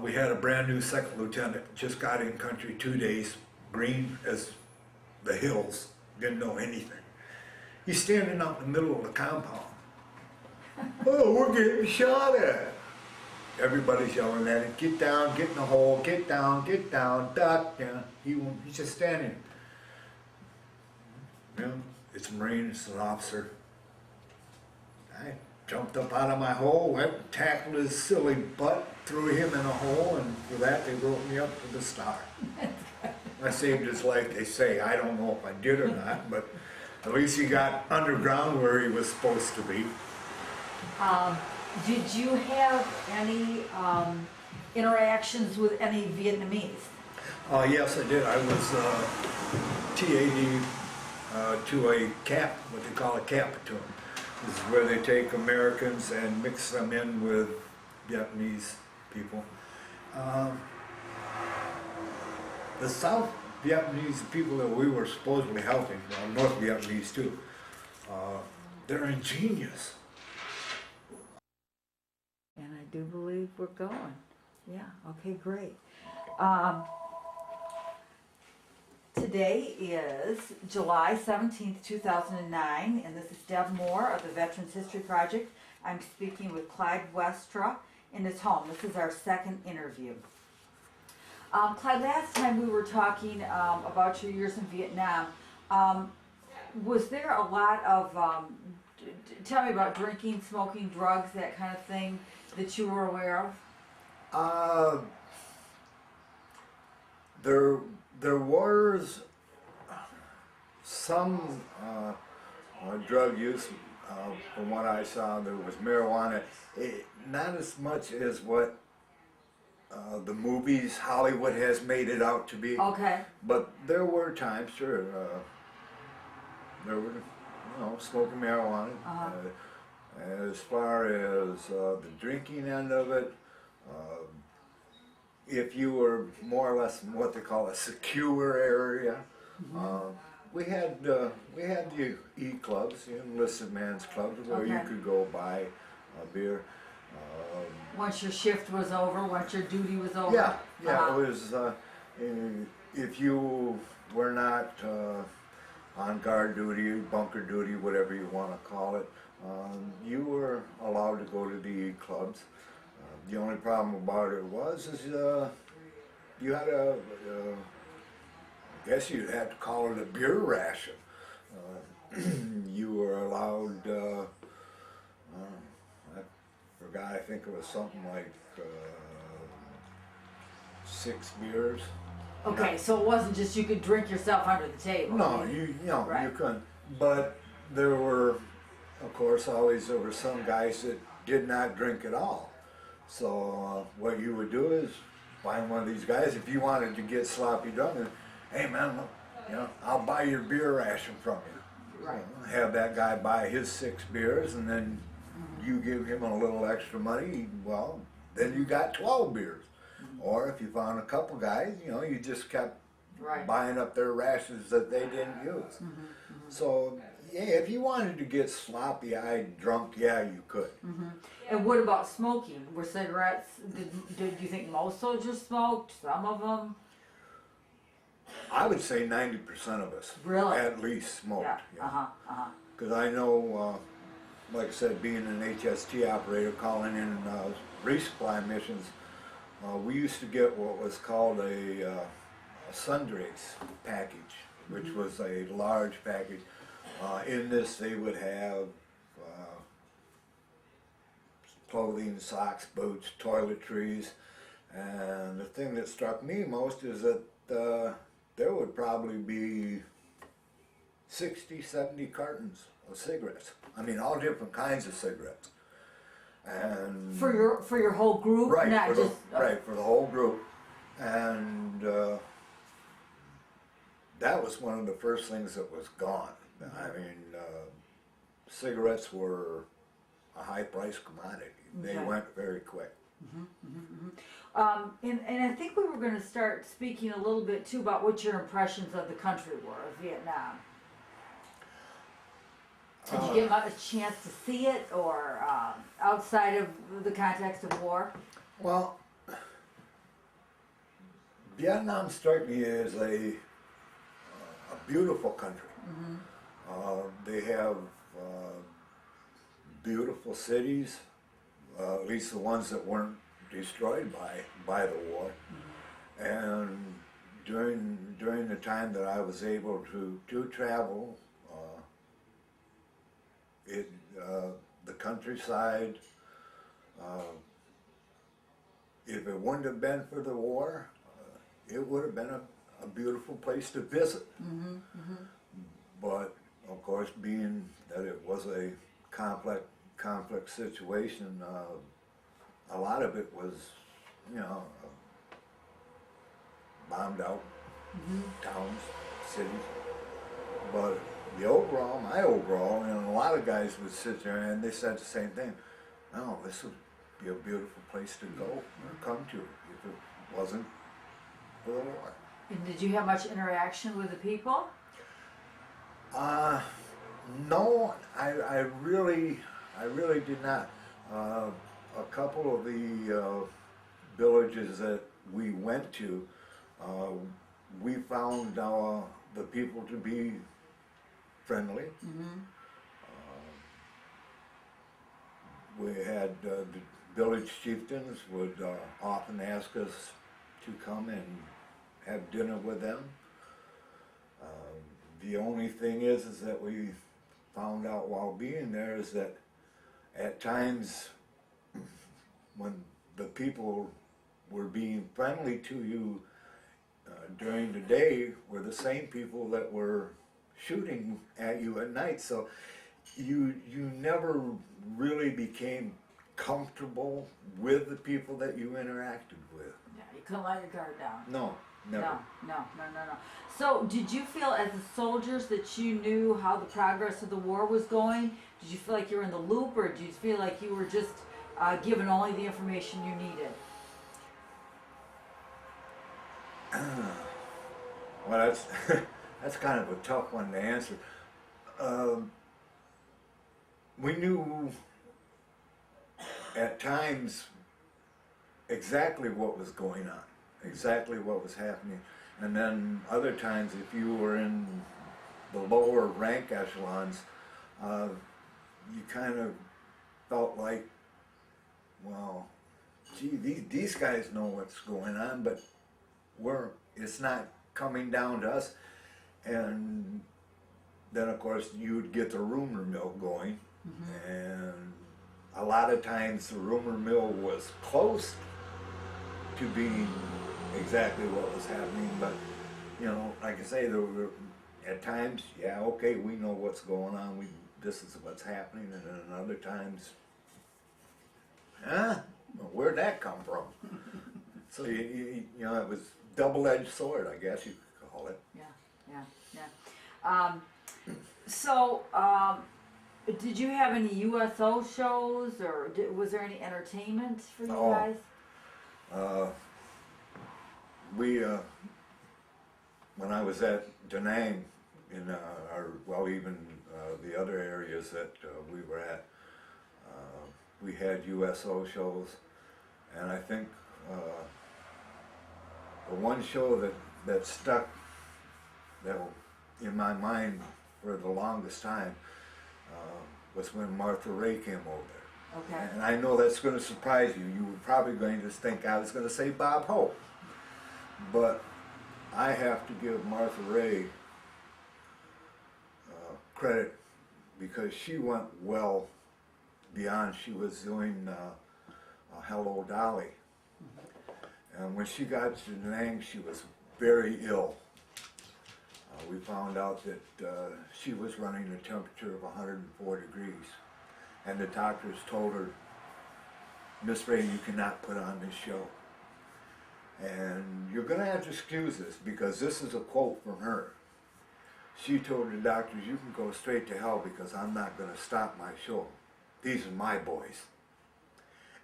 Speaker 2: We had a brand new second lieutenant, just got in country 2 days, green as the hills, didn't know anything. He's standing out in the middle of the compound. "Oh, we're getting shot at." Everybody's yelling at him, "Get down, get in the hole, get down, duck." Yeah, he's just standing. Yeah, it's a Marine, it's an officer. I jumped up out of my hole, went and tackled his silly butt, threw him in a hole, and for that they wrote me up to the star. I saved his life, they say. I don't know if I did or not, but at least he got underground where he was supposed to be.
Speaker 1: Did you have any interactions with any Vietnamese?
Speaker 2: Yes, I did. I was TAD to a cap, what they call a cap platoon. This is where they take Americans and mix them in with Vietnamese people. The South Vietnamese people that we were supposedly helping, North Vietnamese too, they're ingenious.
Speaker 1: And I do believe we're going. Yeah, okay, great. Today is July 17th, 2009, and this is Deb Moore of the Veterans History Project. I'm speaking with Clyde Westra in his home. This is our second interview. Clyde, last time we were talking about your years in Vietnam. Was there a lot of, tell me about drinking, smoking, drugs, that kind of thing that you were aware of?
Speaker 2: there was some drug use. From what I saw, there was marijuana. Not as much as what the movies Hollywood has made it out to be.
Speaker 1: Okay.
Speaker 2: But there were times, sure, there were, smoking marijuana. As far as the drinking end of it, if you were more or less in what they call a secure area, we had the E-clubs, the enlisted man's clubs, where you
Speaker 1: Okay.
Speaker 2: could go buy a beer.
Speaker 1: Once your shift was over, once your duty was over?
Speaker 2: Yeah, it was, if you were not on guard duty, bunker duty, whatever you want to call it, you were allowed to go to the clubs. The only problem about it is you had I guess you'd have to call it a beer ration. You were allowed, I forgot, I think it was something like 6 beers.
Speaker 1: Okay, so it wasn't just you could drink yourself under the table?
Speaker 2: No, you
Speaker 1: Right.
Speaker 2: couldn't. But there were, of course, there were some guys that did not drink at all. So what you would do is find one of these guys, if you wanted to get sloppy drunk, and, hey man, look, I'll buy your beer ration from you.
Speaker 1: Right.
Speaker 2: Have that guy buy his 6 beers, and then you give him a little extra money. Well, then you got 12 beers. Or if you found a couple guys, you just kept
Speaker 1: Right.
Speaker 2: buying up their rations that they didn't use. So, yeah, if you wanted to get sloppy-eyed drunk, yeah, you could.
Speaker 1: And what about smoking? Were cigarettes, did you think most soldiers smoked, some of them?
Speaker 2: I would say 90% of us
Speaker 1: Really?
Speaker 2: at least smoked.
Speaker 1: Yeah,
Speaker 2: Because I know, like I said, being an HST operator, calling in resupply missions, we used to get what was called a sundries package, which was a large package. In this, they would have clothing, socks, boots, toiletries, and the thing that struck me most is that there would probably be 60, 70 cartons of cigarettes. I mean, all different kinds of cigarettes. And
Speaker 1: For your whole group,
Speaker 2: right,
Speaker 1: not
Speaker 2: for
Speaker 1: just
Speaker 2: for the whole group. And that was one of the first things that was gone. I mean, cigarettes were a high-priced commodity. They
Speaker 1: Okay.
Speaker 2: went very quick.
Speaker 1: And I think we were going to start speaking a little bit too about what your impressions of the country were of Vietnam. Did you get a chance to see it, or outside of the context of war?
Speaker 2: Well, Vietnam struck me as a beautiful country. They have beautiful cities, at least the ones that weren't destroyed by the war. And during the time that I was able to travel, the countryside, if it wouldn't have been for the war, it would have been a beautiful place to visit. But of course, being that it was a complex situation, a lot of it was, bombed out towns, cities. But my overall, and a lot of guys would sit there and they said the same thing. No, this would be a beautiful place to go or come to if it wasn't for the war.
Speaker 1: And did you have much interaction with the people?
Speaker 2: No, I really did not. A couple of the villages that we went to, we found the people to be friendly. We had the village chieftains would often ask us to come and have dinner with them. The only thing is that we found out while being there is that at times when the people were being friendly to you, during the day were the same people that were shooting at you at night. So you never really became comfortable with the people that you interacted with.
Speaker 1: Yeah, you couldn't let your guard down.
Speaker 2: No, never.
Speaker 1: No. So did you feel as the soldiers that you knew how the progress of the war was going? Did you feel like you were in the loop, or did you feel like you were just given only the information you needed?
Speaker 2: Well, that's that's kind of a tough one to answer. We knew at times exactly what was going on, exactly what was happening, and then other times, if you were in the lower rank echelons, you kind of felt like, well, gee, these guys know what's going on, but it's not coming down to us. And then of course you'd get the rumor mill going, and a lot of times the rumor mill was close to being exactly what was happening, but you know, like I say, there were at times, yeah, okay, we know what's going on, this is what's happening, and then other times, well, where'd that come from? So you know, it was double-edged sword, I guess you could call it.
Speaker 1: Yeah. Did you have any USO shows, or was there any entertainment for you guys?
Speaker 2: When I was at Danang, in even the other areas that we were at, we had USO shows, and I think the one show that stuck in my mind for the longest time was when Martha Ray came over there.
Speaker 1: Okay.
Speaker 2: And I know that's going to surprise you. You were probably going to think I was going to say Bob Hope. But I have to give Martha Ray credit, because she went well beyond. She was doing Hello Dolly. And when she got to Danang, she was very ill. We found out that she was running a temperature of 104 degrees. And the doctors told her, Miss Ray, you cannot put on this show. And you're going to have to excuse this, because this is a quote from her. She told the doctors, you can go straight to hell, because I'm not going to stop my show. These are my boys.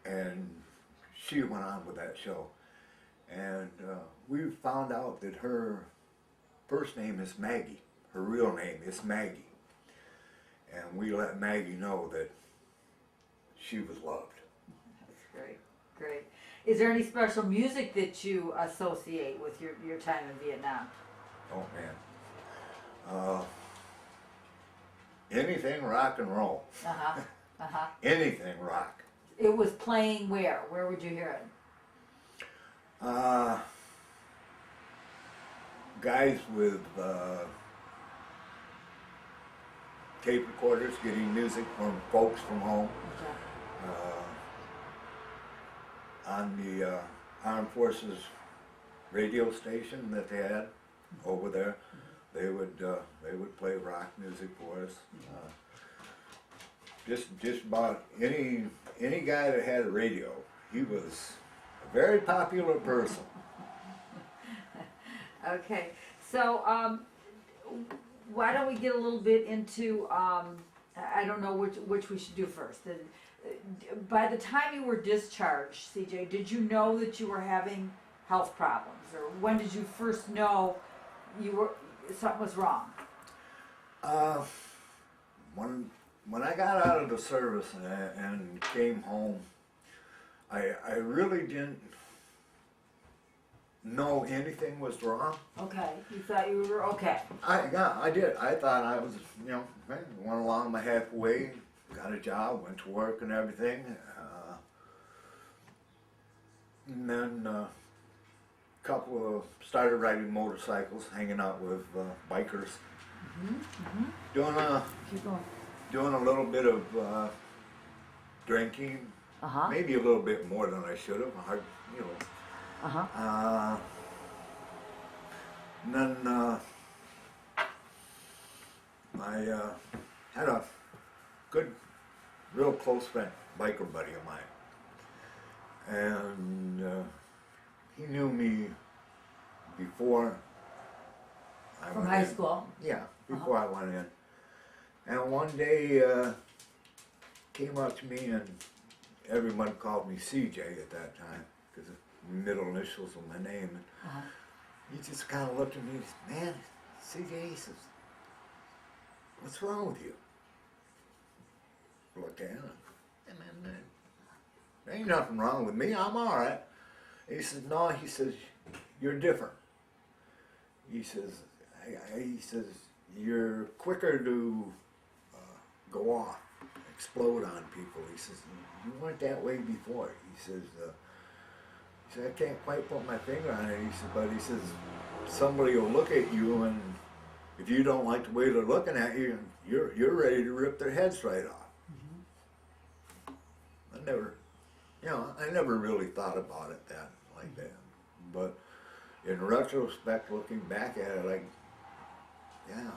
Speaker 2: And she went on with that show. And we found out that her first name is Maggie. Her real name is Maggie. And we let Maggie know that she was loved.
Speaker 1: That's great. Is there any special music that you associate with your time in Vietnam?
Speaker 2: Oh man. Anything rock and roll. Anything rock.
Speaker 1: It was playing where? Where would you hear it?
Speaker 2: Guys with tape recorders getting music from folks from home. On the Armed Forces radio station that they had over there, they would play rock music for us. Just about any guy that had a radio, he was a very popular person.
Speaker 1: Okay, so why don't we get a little bit into, I don't know which we should do first. By the time you were discharged, CJ, did you know that you were having health problems? Or when did you first know something was wrong?
Speaker 2: When I got out of the service and came home, I really didn't know anything was wrong.
Speaker 1: Okay, you thought you were okay.
Speaker 2: I did. I thought I was, went along my halfway, got a job, went to work and everything. And then started riding motorcycles, hanging out with bikers.
Speaker 1: Keep going.
Speaker 2: Doing a little bit of drinking, maybe a little bit more than I should have. And then I had a good, real close friend, biker buddy of mine. And he knew me before I
Speaker 1: From
Speaker 2: went
Speaker 1: high
Speaker 2: in.
Speaker 1: school?
Speaker 2: Yeah, before I went in. And one day came up to me, and everyone called me CJ at that time because the middle initials of my name. And he just kind of looked at me and said, "Man, CJ," he says, "what's wrong with you?" Looked at him, and then there ain't nothing wrong with me. I'm all right. He says, "No," he says, "you're different." He says, he says, "you're quicker to go off, explode on people." He says, "you weren't that way before." He says, "I can't quite put my finger on it." He said, "but," he says, "somebody will look at you, and if you don't like the way they're looking at you, you're ready to rip their heads right off." I never really thought about it like that. But in retrospect, looking back at it, like, yeah,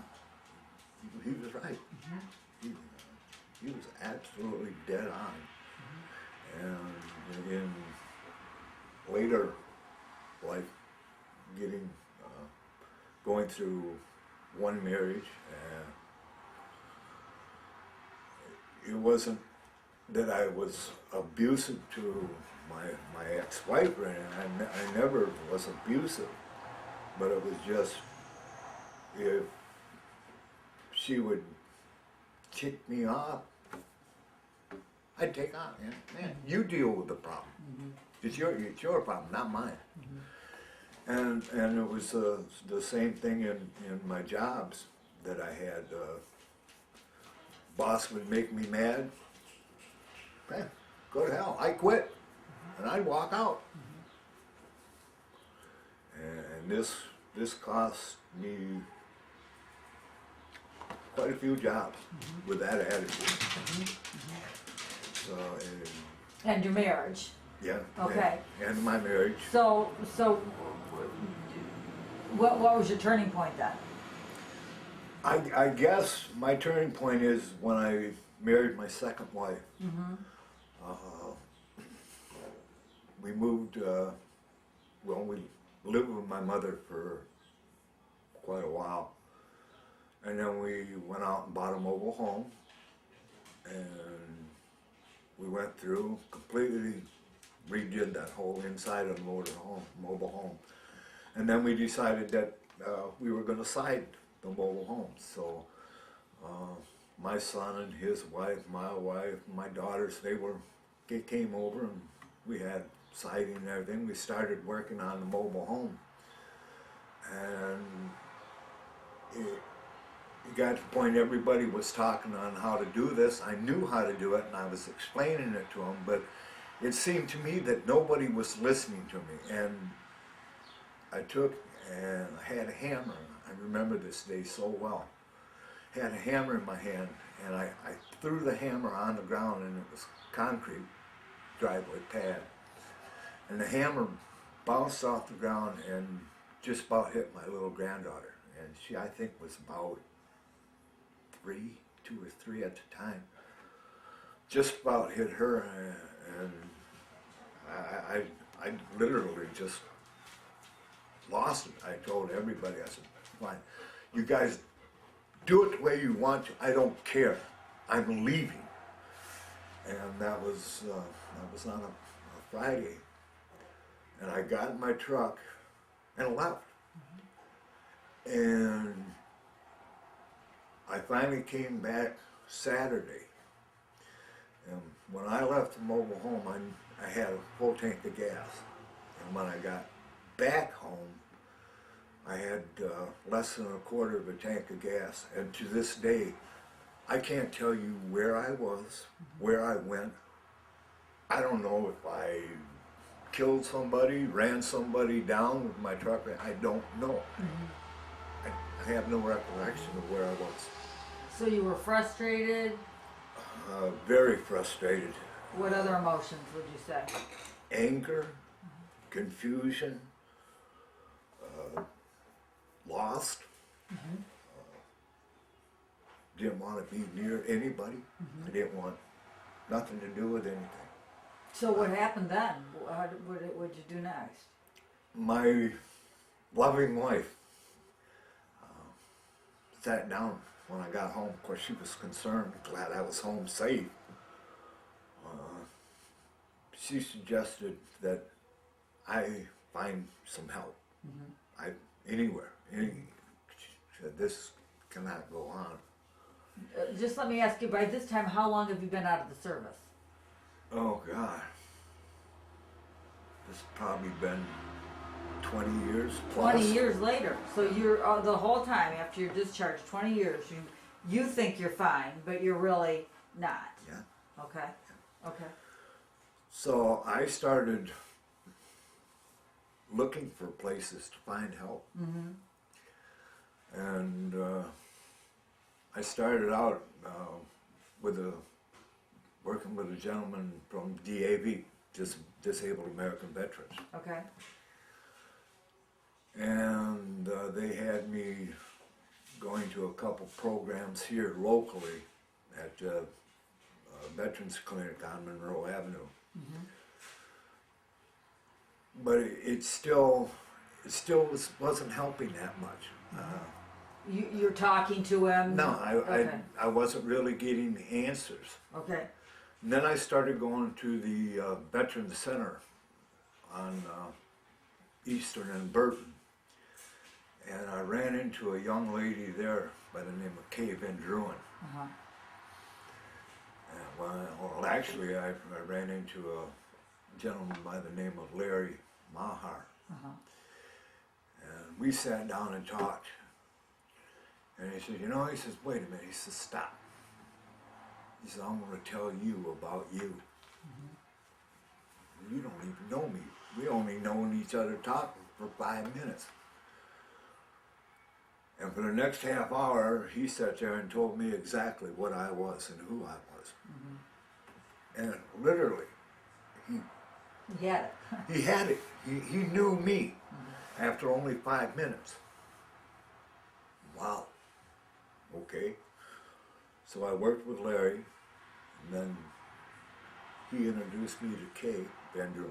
Speaker 2: he was right. He was absolutely dead on. And in later life, going through one marriage, it wasn't that I was abusive to my ex-wife or anything. I never was abusive, but it was just if she would kick me off, I'd take on. Man, you deal with the problem. It's your problem, not mine. And it was the same thing in my jobs that I had. Boss would make me mad. Man, go to hell. I quit, and I'd walk out. And this cost me quite a few jobs with that attitude. So,
Speaker 1: And your marriage?
Speaker 2: yeah.
Speaker 1: Okay.
Speaker 2: And my marriage.
Speaker 1: So what was your turning point then?
Speaker 2: I guess my turning point is when I married my second wife. We moved, we lived with my mother for quite a while. And then we went out and bought a mobile home. And we went through, completely redid that whole inside of the mobile home. And then we decided that we were going to side the mobile home. So my son and his wife, my daughters, they came over, and we had siding and everything. We started working on the mobile home. And it got to the point everybody was talking on how to do this. I knew how to do it, and I was explaining it to them, but it seemed to me that nobody was listening to me. And I took and I had a hammer. I remember this day so well. Had a hammer in my hand, and I threw the hammer on the ground, and it was concrete driveway pad. And the hammer bounced off the ground and just about hit my little granddaughter. And she, I think, was about 2 or 3 at the time. Just about hit her, and I literally just lost it. I told everybody, I said, "Fine, you guys do it the way you want to. I don't care. I'm leaving." And that was on a Friday. And I got in my truck and left. And I finally came back Saturday. And when I left the mobile home, I had a full tank of gas. And when I got back home, I had less than a quarter of a tank of gas. And to this day, I can't tell you where I was, where I went. I don't know if I killed somebody, ran somebody down with my truck. I don't know. I have no recollection of where I was.
Speaker 1: So you were frustrated?
Speaker 2: Very frustrated.
Speaker 1: What other emotions would you say?
Speaker 2: Anger, confusion, lost. Didn't want to be near anybody. I didn't want nothing to do with anything.
Speaker 1: So what happened then? What'd you do next?
Speaker 2: My loving wife sat down when I got home. Of course, she was concerned, glad I was home safe. She suggested that I find some help. Anywhere. She said, this cannot go on.
Speaker 1: Just let me ask you, by this time, how long have you been out of the service?
Speaker 2: Oh, God. This has probably been 20 years plus.
Speaker 1: 20 years later. So you're, the whole time after you're discharged, 20 years, you think you're fine, but you're really not.
Speaker 2: Yeah.
Speaker 1: Okay. Okay.
Speaker 2: So I started looking for places to find help. And I started out working with a gentleman from DAV, Disabled American Veterans.
Speaker 1: Okay.
Speaker 2: And they had me going to a couple programs here locally at Veterans Clinic on Monroe Avenue. But it still wasn't helping that much.
Speaker 1: You're talking to him?
Speaker 2: No,
Speaker 1: Okay.
Speaker 2: I wasn't really getting the answers.
Speaker 1: Okay.
Speaker 2: And then I started going to the Veterans Center on Eastern and Burton. And I ran into a young lady there by the name of Khe Sanh. Well, actually, I ran into a gentleman by the name of Larry Mahar. And we sat down and talked. And he said, he says, wait a minute. He says, stop. He said, I'm going to tell you about you. You don't even know me. We only known each other talking for 5 minutes. And for the next half hour, he sat there and told me exactly what I was and who I was. And literally,
Speaker 1: He had it.
Speaker 2: he had it. He knew me after only 5 minutes. Wow. Okay. So I worked with Larry, and then he introduced me to Khe Sanh.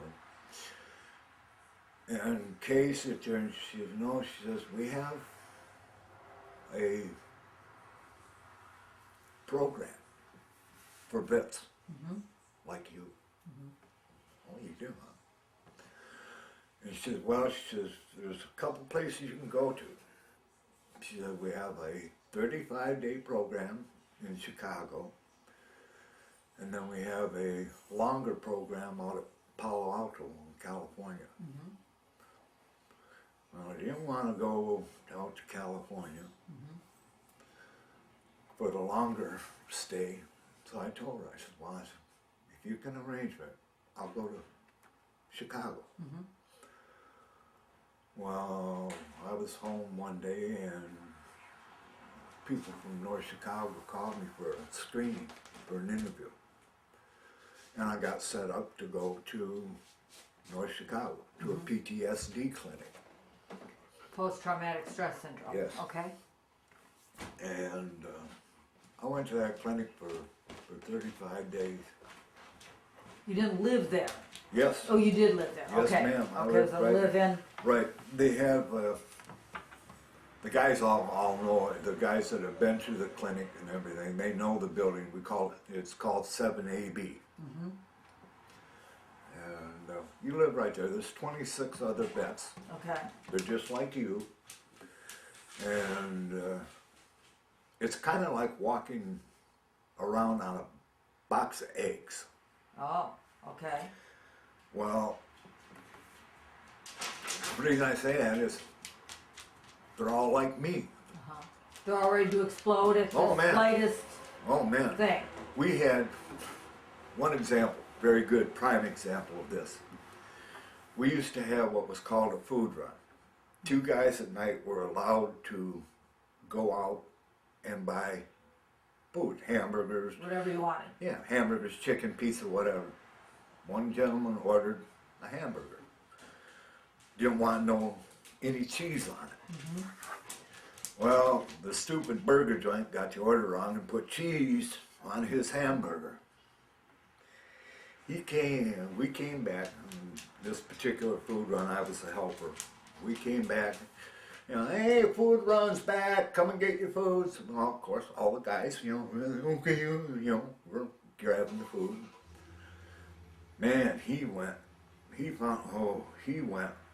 Speaker 2: And Kay sat there and she says, she says, we have a program for vets like you. Oh, you do, huh? And she says, there's a couple places you can go to. She said, we have a 35-day program in Chicago, and then we have a longer program out at Palo Alto in California. Well, I didn't want to go out to California for the longer stay, so I told her, I said, well, if you can arrange it, I'll go to Chicago. Well, I was home one day and people from North Chicago called me for a screening, for an interview. And I got set up to go to North Chicago, to a PTSD clinic.
Speaker 1: Post-traumatic stress syndrome.
Speaker 2: Yes.
Speaker 1: Okay.
Speaker 2: And I went to that clinic for 35 days.
Speaker 1: You didn't live there?
Speaker 2: Yes.
Speaker 1: Oh, you did live there?
Speaker 2: Yes,
Speaker 1: Okay.
Speaker 2: ma'am. I
Speaker 1: Okay,
Speaker 2: lived
Speaker 1: so
Speaker 2: right
Speaker 1: live in.
Speaker 2: Right. They have, the guys all know it. The guys that have been to the clinic and everything, they know the building. It's called 7AB. And you live right there. There's 26 other vets.
Speaker 1: Okay.
Speaker 2: They're just like you. And it's kind of like walking around on a box of eggs.
Speaker 1: Oh, okay.
Speaker 2: Well, the reason I say that is they're all like me.
Speaker 1: They're all ready to explode at the
Speaker 2: Oh, man.
Speaker 1: slightest
Speaker 2: Oh man,
Speaker 1: thing.
Speaker 2: we had one example, very good prime example of this. We used to have what was called a food run. 2 guys at night were allowed to go out and buy food, hamburgers,
Speaker 1: Whatever you wanted.
Speaker 2: yeah, hamburgers, chicken, pizza, whatever. One gentleman ordered a hamburger. Didn't want any cheese on it. Well, the stupid burger joint got the order wrong and put cheese on his hamburger. We came back, this particular food run, I was a helper. We came back, hey, food run's back, come and get your food. So, well, of course, all the guys, okay, we're grabbing the food. Man, he went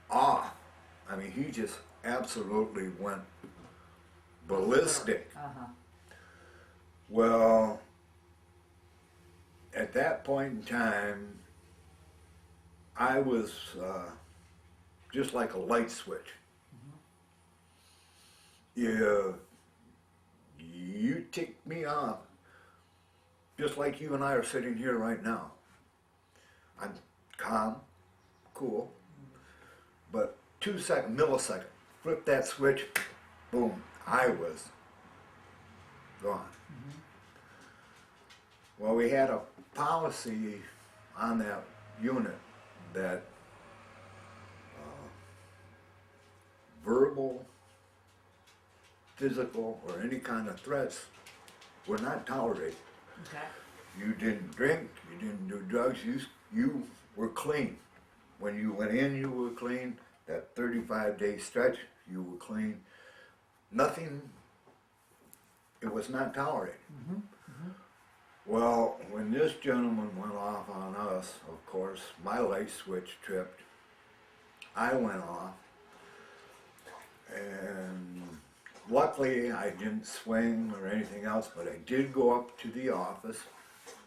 Speaker 2: off. I mean, he just absolutely went ballistic. Well, at that point in time, I was just like a light switch. You ticked me off, just like you and I are sitting here right now. I'm calm, cool, but millisecond, flip that switch, boom, I was gone. Well, we had a policy on that unit that verbal, physical, or any kind of threats were not tolerated.
Speaker 1: Okay.
Speaker 2: You didn't drink, you didn't do drugs, you were clean. When you went in, you were clean. That 35-day stretch, you were clean. Nothing, it was not tolerated. Well, when this gentleman went off on us, of course, my light switch tripped. I went off, and luckily I didn't swing or anything else, but I did go up to the office,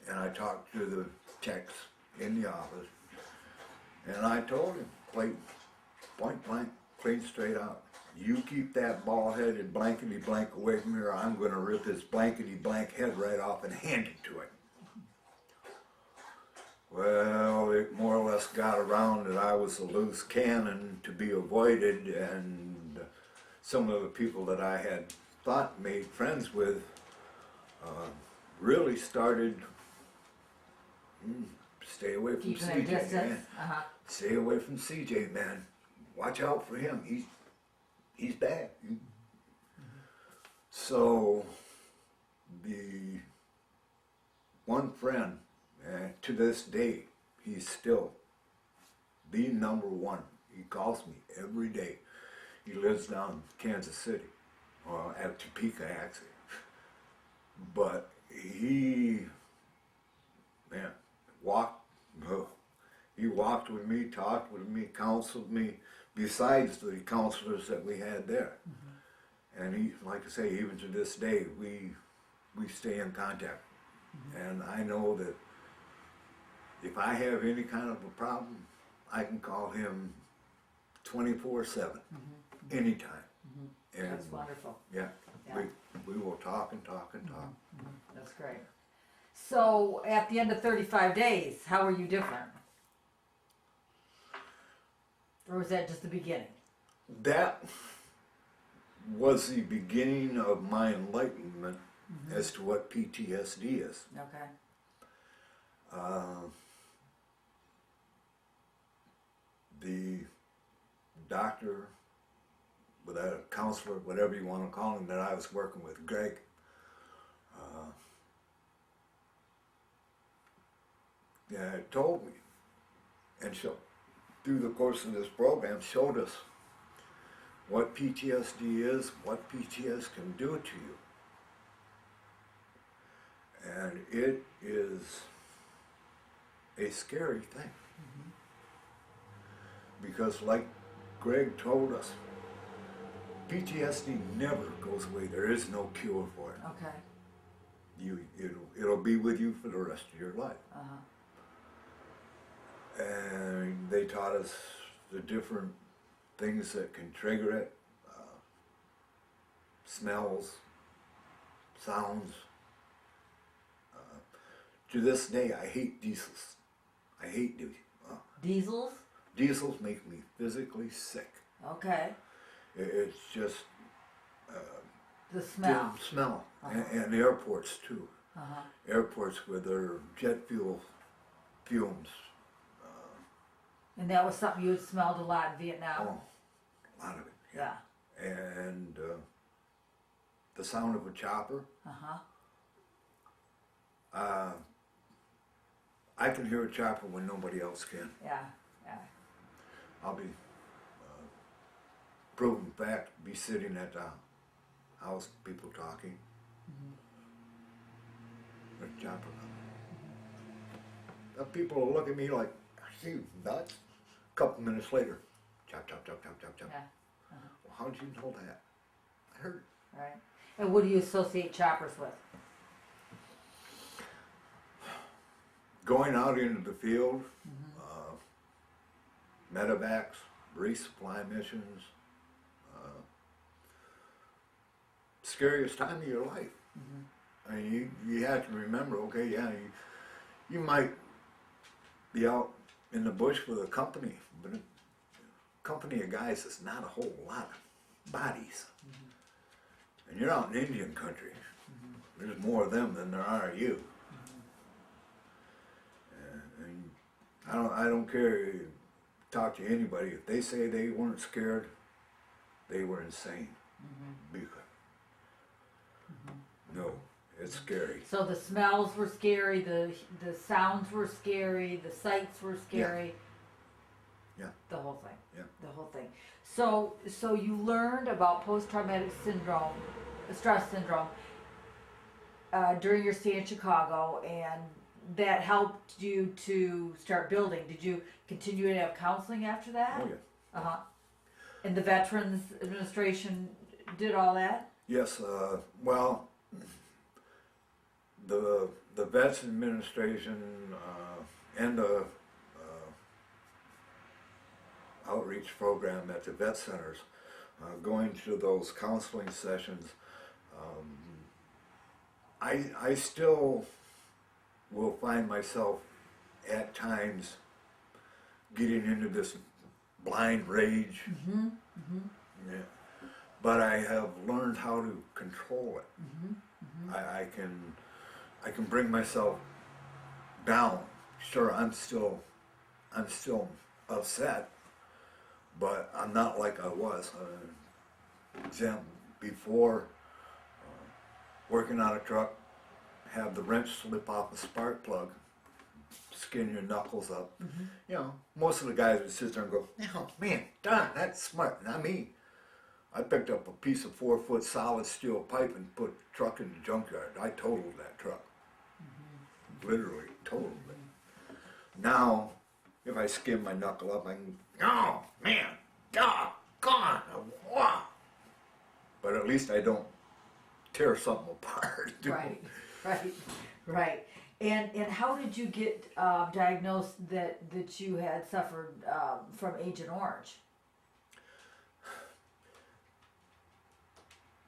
Speaker 2: and I talked to the techs in the office, and I told him, point blank, clean straight out, you keep that bald-headed blankety-blank away from here, I'm going to rip his blankety-blank head right off and hand it to him. Well, it more or less got around that I was a loose cannon to be avoided, and some of the people that I had thought made friends with really started, stay away from
Speaker 1: Keeping a
Speaker 2: CJ,
Speaker 1: distance.
Speaker 2: man. Stay away from CJ, man. Watch out for him. He's bad. So the one friend, to this day, he's still the number one. He calls me every day. He lives down in Kansas City, at Topeka actually. But he walked with me, talked with me, counseled me, besides the counselors that we had there. And he, like I say, even to this day, we stay in contact. And I know that if I have any kind of a problem, I can call him 24/7, anytime. And
Speaker 1: That's wonderful.
Speaker 2: yeah,
Speaker 1: Yeah.
Speaker 2: we will talk and talk and talk.
Speaker 1: That's great. So at the end of 35 days, how are you different? Or was that just the beginning?
Speaker 2: That was the beginning of my enlightenment as to what PTSD is.
Speaker 1: Okay.
Speaker 2: The doctor, without a counselor, whatever you want to call him, that I was working with, Greg, told me, and through the course of this program, showed us what PTSD is, what PTSD can do to you. And it is a scary thing. Because like Greg told us, PTSD never goes away. There is no cure for it.
Speaker 1: Okay.
Speaker 2: It'll be with you for the rest of your life. And they taught us the different things that can trigger it, smells, sounds. To this day, I hate diesels. I hate
Speaker 1: Diesels?
Speaker 2: diesels. Make me physically sick.
Speaker 1: Okay.
Speaker 2: It's just
Speaker 1: The smell.
Speaker 2: the smell, and airports too. Airports with their jet fuel fumes.
Speaker 1: And that was something you had smelled a lot in Vietnam?
Speaker 2: Oh, a lot of it.
Speaker 1: Yeah.
Speaker 2: And the sound of a chopper.
Speaker 1: Uh-huh.
Speaker 2: I can hear a chopper when nobody else can.
Speaker 1: Yeah, yeah.
Speaker 2: I'll be proven fact, be sitting at the house, people talking. There's a chopper coming. People will look at me like, are you nuts? A couple minutes later, chop, chop, chop, chop, chop, chop.
Speaker 1: Yeah.
Speaker 2: Well, how'd you know that? I heard it.
Speaker 1: Right. And what do you associate choppers with?
Speaker 2: Going out into the field, medevacs, resupply missions, scariest time of your life. I mean, you have to remember, okay, yeah, you might be out in the bush with a company, but a company of guys is not a whole lot of bodies. And you're out in Indian country. There's more of them than there are of you. And I don't care, talk to anybody, if they say they weren't scared, they were insane. Because, no, it's scary.
Speaker 1: So the smells were scary, the sounds were scary, the sights were scary.
Speaker 2: Yeah.
Speaker 1: The whole thing.
Speaker 2: Yeah.
Speaker 1: The whole thing. So you learned about post-traumatic syndrome, stress syndrome, during your stay in Chicago, and that helped you to start building. Did you continue to have counseling after that?
Speaker 2: Oh yeah.
Speaker 1: Uh-huh. And the Veterans Administration did all that?
Speaker 2: Yes, well, the Vets Administration and the outreach program at the vet centers, going to those counseling sessions, I still will find myself at times getting into this blind rage. Yeah. But I have learned how to control it. I can bring myself down. Sure, I'm still upset, but I'm not like I was. Example, before working on a truck, have the wrench slip off a spark plug, skin your knuckles up. You know, most of the guys would sit there and go, "Oh man, Don, that's smart." Not me. I picked up a piece of 4-foot solid steel pipe and put the truck in the junkyard. I totaled that truck. Literally totaled it. Now, if I skin my knuckle up, I can, oh man, gone, wow. But at least I don't tear something apart.
Speaker 1: Right. And how did you get diagnosed that you had suffered from Agent Orange?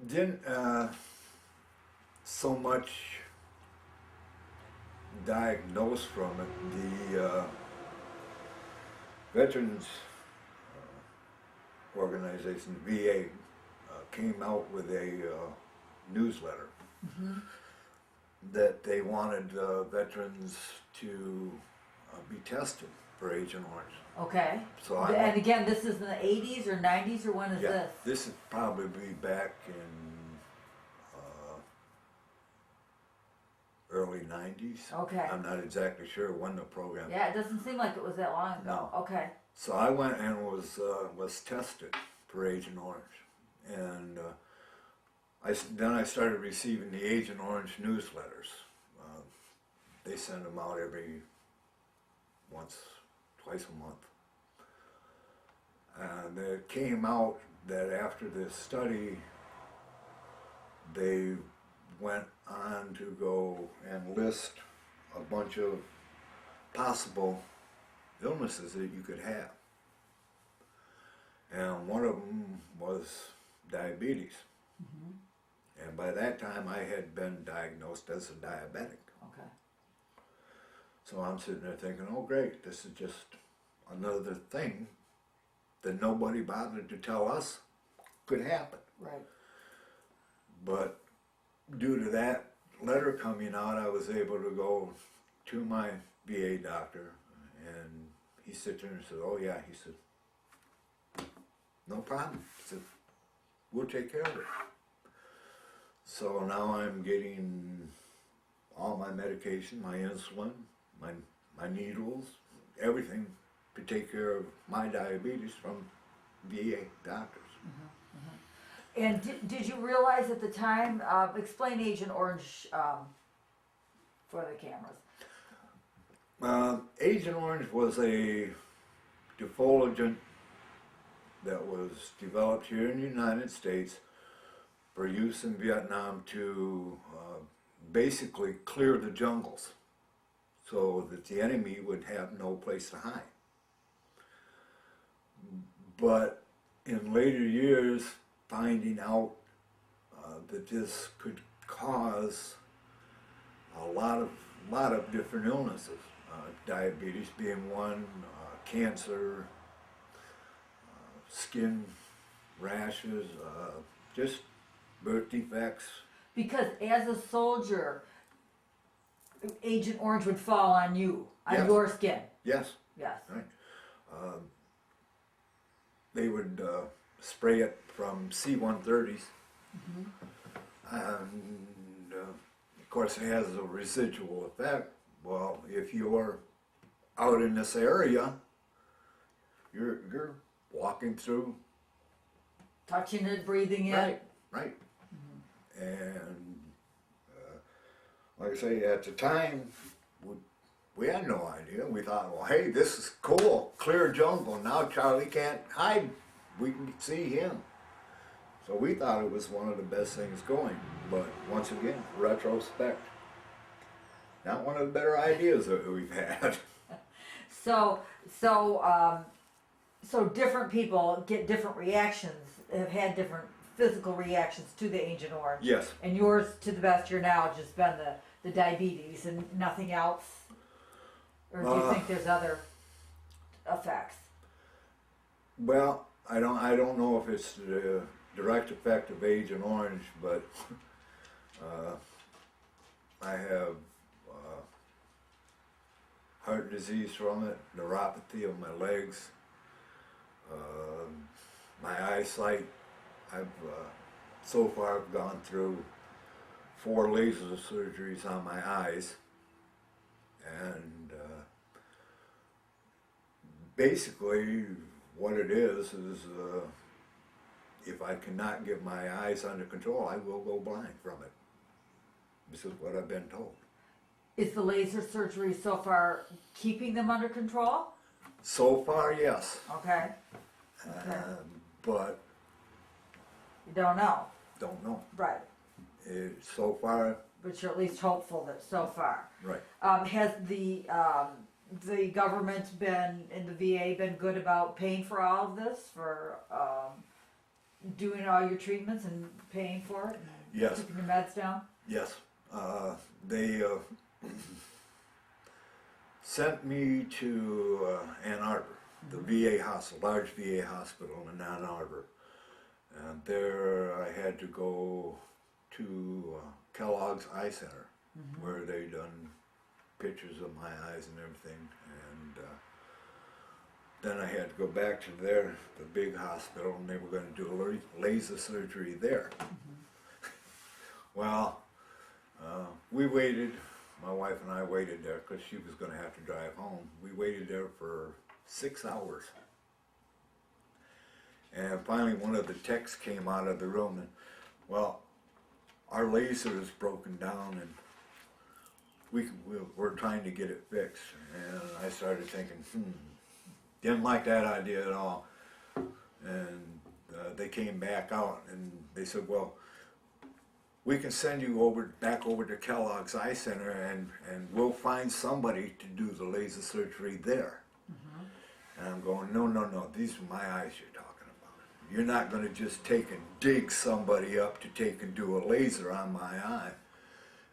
Speaker 2: Didn't so much diagnose from it. The Veterans Organization, VA, came out with a newsletter that they wanted veterans to be tested for Agent Orange.
Speaker 1: Okay.
Speaker 2: So
Speaker 1: and again, this is in the 80s or 90s, or when is this?
Speaker 2: This would probably be back in early 90s.
Speaker 1: Okay.
Speaker 2: I'm not exactly sure when the program.
Speaker 1: Yeah, it doesn't seem like it was that long ago.
Speaker 2: No.
Speaker 1: Okay.
Speaker 2: So I went and was tested for Agent Orange, and then I started receiving the Agent Orange newsletters. They send them out twice a month. And it came out that after this study, they went on to go and list a bunch of possible illnesses that you could have. And one of them was diabetes. And by that time I had been diagnosed as a diabetic.
Speaker 1: Okay.
Speaker 2: So I'm sitting there thinking, oh great, this is just another thing that nobody bothered to tell us could happen.
Speaker 1: Right.
Speaker 2: But due to that letter coming out, I was able to go to my VA doctor, and he sat there and said, oh yeah, he said, no problem. He said, we'll take care of it. So now I'm getting all my medication, my insulin, my needles, everything to take care of my diabetes from VA doctors.
Speaker 1: And did you realize at the time, explain Agent Orange for the cameras.
Speaker 2: Agent Orange was a defoliant that was developed here in the United States for use in Vietnam to basically clear the jungles so that the enemy would have no place to hide. But in later years, finding out that this could cause a lot of different illnesses, diabetes being one, cancer, skin rashes, just birth defects.
Speaker 1: Because as a soldier, Agent Orange would fall on you, on
Speaker 2: Yes.
Speaker 1: your skin.
Speaker 2: Yes,
Speaker 1: Yes.
Speaker 2: right. They would spray it from C-130s, and of course it has a residual effect. Well, if you're out in this area, you're walking through.
Speaker 1: Touching it, breathing it.
Speaker 2: Right, right. And like I say, at the time, we had no idea. We thought, well, hey, this is cool, clear jungle. Now Charlie can't hide. We can see him. So we thought it was one of the best things going. But once again, retrospect, not one of the better ideas that we've had.
Speaker 1: So different people get different reactions, have had different physical reactions to the Agent Orange.
Speaker 2: Yes.
Speaker 1: And yours, to the best of your knowledge, has been the diabetes and nothing else? Or do you think there's other effects?
Speaker 2: Well, I don't know if it's the direct effect of Agent Orange, but I have heart disease from it, neuropathy of my legs, my eyesight. I've so far I've gone through 4 laser surgeries on my eyes, and basically what it is if I cannot get my eyes under control, I will go blind from it. This is what I've been told.
Speaker 1: Is the laser surgery so far keeping them under control?
Speaker 2: So far, yes.
Speaker 1: Okay.
Speaker 2: But
Speaker 1: You don't know.
Speaker 2: don't know.
Speaker 1: Right.
Speaker 2: So far,
Speaker 1: But you're at least hopeful that so far.
Speaker 2: right.
Speaker 1: Has the government been, in the VA, been good about paying for all of this, for doing all your treatments and paying for it? And
Speaker 2: Yes.
Speaker 1: keeping your meds down?
Speaker 2: Yes. They sent me to Ann Arbor, the VA hospital, large VA hospital in Ann Arbor. And there I had to go to Kellogg's Eye Center, where they done pictures of my eyes and everything. And then I had to go back to the big hospital, and they were going to do a laser surgery there. Well, we waited, my wife and I waited there because she was going to have to drive home. We waited there for 6 hours. And finally one of the techs came out of the room and, well, our laser is broken down and we're trying to get it fixed. And I started thinking, didn't like that idea at all. And they came back out and they said, well, we can send you back over to Kellogg's Eye Center and we'll find somebody to do the laser surgery there. And I'm going, no, these are my eyes you're talking about. You're not going to just take and dig somebody up to take and do a laser on my eye.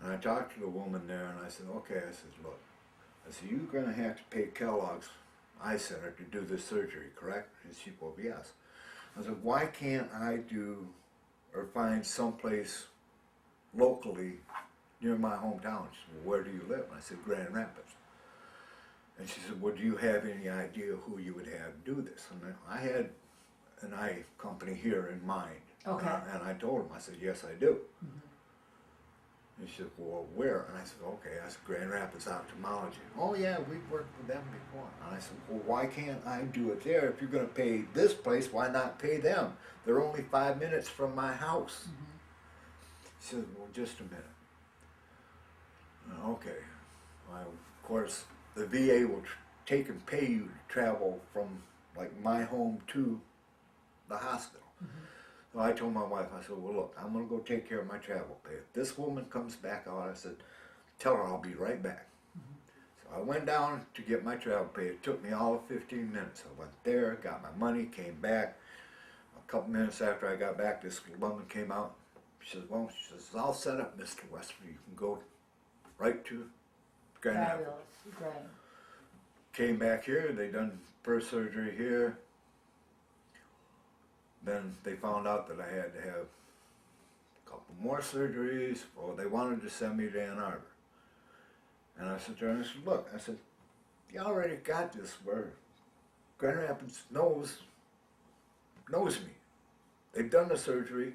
Speaker 2: And I talked to the woman there and I said, okay, I said, look, I said, you're going to have to pay Kellogg's Eye Center to do this surgery, correct? And she said, well, yes. I said, why can't I do or find someplace locally near my hometown? She said, well, where do you live? And I said, Grand Rapids. And she said, well, do you have any idea who you would have do this? And I had an eye company here in mind.
Speaker 1: Okay.
Speaker 2: And I told him, I said, yes, I do. And she said, well, where? And I said, okay, I said, Grand Rapids Ophthalmology. Oh yeah, we've worked with them before. And I said, well, why can't I do it there? If you're gonna pay this place, why not pay them? They're only 5 minutes from my house. She said, well, just a minute. Okay. Well, of course, the VA will take and pay you to travel from like my home to the hospital. So I told my wife, I said, well, look, I'm going to go take care of my travel pay. If this woman comes back out, I said, tell her I'll be right back. So I went down to get my travel pay. It took me all of 15 minutes. I went there, got my money, came back. A couple minutes after I got back, this woman came out. She says, well, she says, all set up, Mr. Westra. You can go right to Grand Rapids.
Speaker 1: Fabulous, great.
Speaker 2: Came back here, they done first surgery here. Then they found out that I had to have a couple more surgeries, or they wanted to send me to Ann Arbor. And I said to her, I said, look, I said, you already got this where Grand Rapids knows me. They've done the surgery,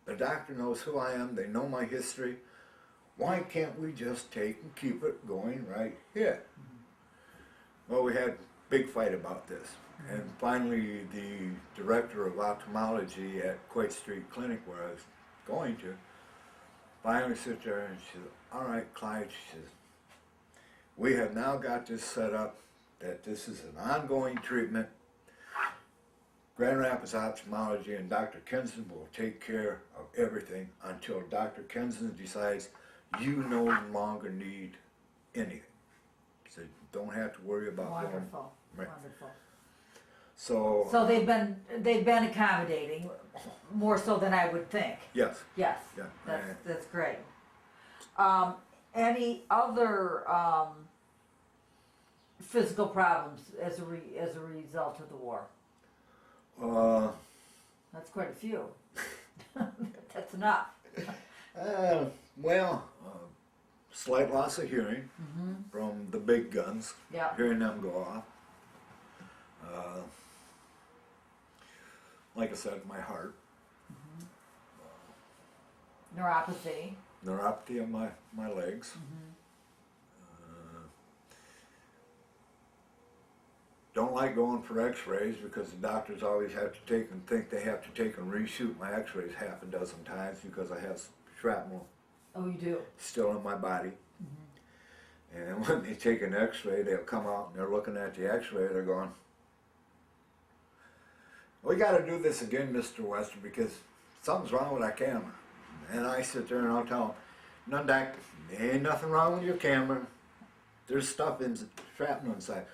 Speaker 2: the doctor knows who I am, they know my history. Why can't we just take and keep it going right here? Well, we had a big fight about this. And finally, the director of ophthalmology at Quaid Street Clinic, where I was going to, finally sat there and she said, all right, Clyde, she says, we have now got this set up that this is an ongoing treatment. Grand Rapids Ophthalmology and Dr. Kenson will take care of everything until Dr. Kenson decides you no longer need anything. He said, don't have to worry about going.
Speaker 1: Wonderful,
Speaker 2: Right.
Speaker 1: wonderful.
Speaker 2: So
Speaker 1: they've been accommodating, more so than I would think.
Speaker 2: yes,
Speaker 1: Yes,
Speaker 2: yeah.
Speaker 1: that's great. Any other physical problems as a result of the war? That's quite a few. That's enough.
Speaker 2: Well, slight loss of hearing from the big guns,
Speaker 1: Yeah.
Speaker 2: hearing them go off. Like I said, my heart,
Speaker 1: Neuropathy.
Speaker 2: neuropathy of my legs. Don't like going for x-rays because the doctors always have to take and think they have to take and reshoot my x-rays half a dozen times because I have shrapnel
Speaker 1: Oh, you do?
Speaker 2: still in my body. And when they take an x-ray, they'll come out and they're looking at the x-ray, they're going, we got to do this again, Mr. Westra, because something's wrong with our camera. And I sit there and I'll tell them, no, Doc, there ain't nothing wrong with your camera. There's stuff in shrapnel inside.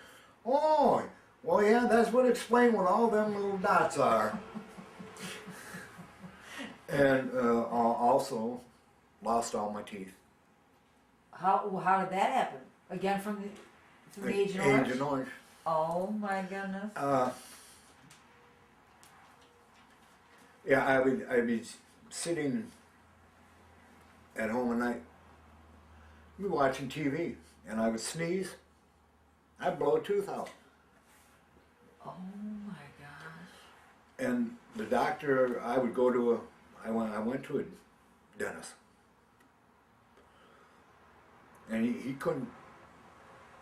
Speaker 2: Oh, well, yeah, that's what explains what all them little dots are. And also lost all my teeth.
Speaker 1: How did that happen? Again from the Agent Orange?
Speaker 2: Agent Orange.
Speaker 1: Oh my goodness.
Speaker 2: Yeah, I'd be sitting at home at night, be watching TV, and I would sneeze, I'd blow a tooth out.
Speaker 1: Oh my gosh.
Speaker 2: And the doctor, I would go to I went to a dentist, and he couldn't.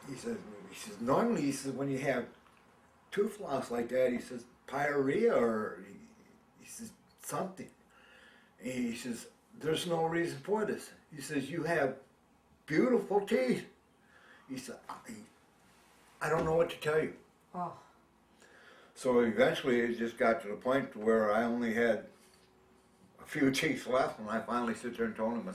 Speaker 2: He says normally when you have tooth loss like that, he says pyorrhea or he says something. And he says there's no reason for this. He says you have beautiful teeth. He said I don't know what to tell you.
Speaker 1: Oh.
Speaker 2: So eventually it just got to the point where I only had a few teeth left, and I finally sit there and told him,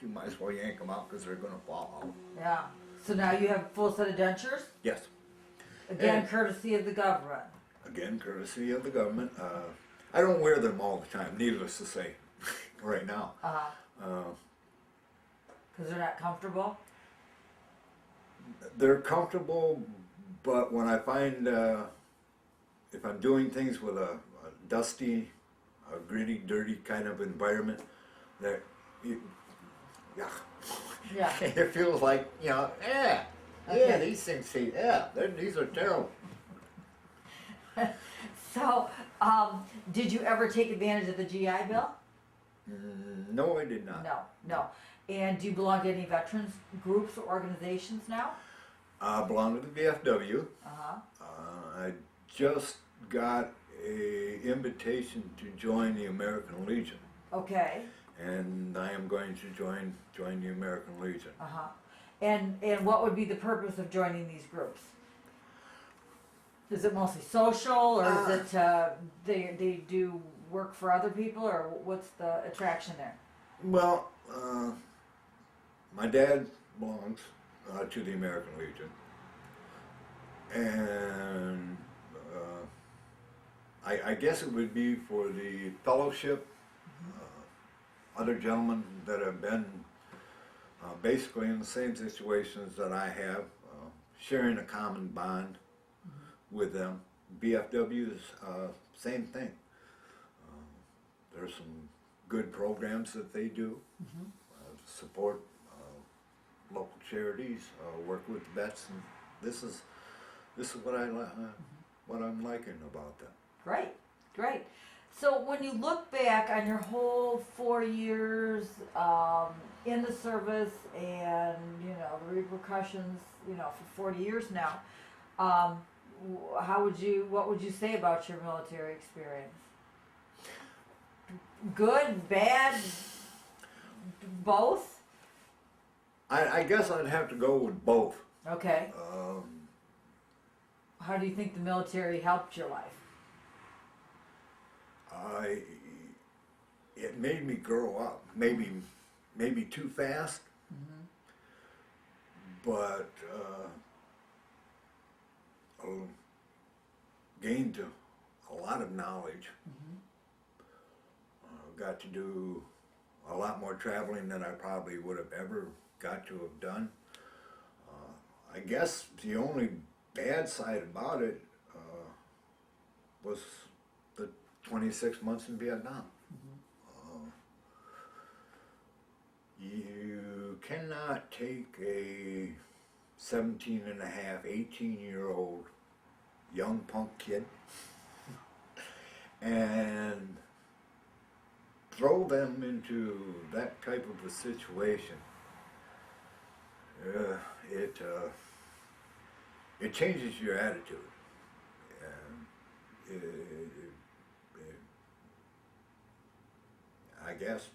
Speaker 2: you might as well yank them out because they're going to fall out.
Speaker 1: Yeah. So now you have a full set of dentures?
Speaker 2: Yes.
Speaker 1: Again,
Speaker 2: And
Speaker 1: courtesy of the government.
Speaker 2: again, courtesy of the government. I don't wear them all the time, needless to say, right now.
Speaker 1: Because they're not comfortable?
Speaker 2: They're comfortable, but when I find if I'm doing things with a dusty, a gritty, dirty kind of environment, that yeah, it feels like
Speaker 1: Okay.
Speaker 2: these things these are terrible.
Speaker 1: So, did you ever take advantage of the GI Bill?
Speaker 2: No, I did not.
Speaker 1: No, no. And do you belong to any veterans groups or organizations now?
Speaker 2: I belong to the VFW.
Speaker 1: Uh-huh.
Speaker 2: I just got a invitation to join the American Legion,
Speaker 1: Okay.
Speaker 2: and I am going to join the American Legion.
Speaker 1: Uh-huh. And what would be the purpose of joining these groups? Is it mostly social, or is it they do work for other people, or what's the attraction there?
Speaker 2: Well, my dad belongs to the American Legion, and I guess it would be for the fellowship, other gentlemen that have been basically in the same situations that I have, sharing a common bond with them. BFW is same thing. There's some good programs that they do, support local charities, work with vets, and this is what what I'm liking about them.
Speaker 1: Great, great. So when you look back on your whole 4 years in the service, and the repercussions, for 40 years now, what would you say about your military experience? Good, bad, both?
Speaker 2: I guess I'd have to go with both.
Speaker 1: Okay. How do you think the military helped your life?
Speaker 2: It made me grow up, maybe too fast, but gained a lot of knowledge. Got to do a lot more traveling than I probably would have ever got to have done. I guess the only bad side about it was the 26 months in Vietnam. You cannot take a 17 and a half, 18-year-old young punk kid and throw them into that type of a situation. It changes your attitude. I guess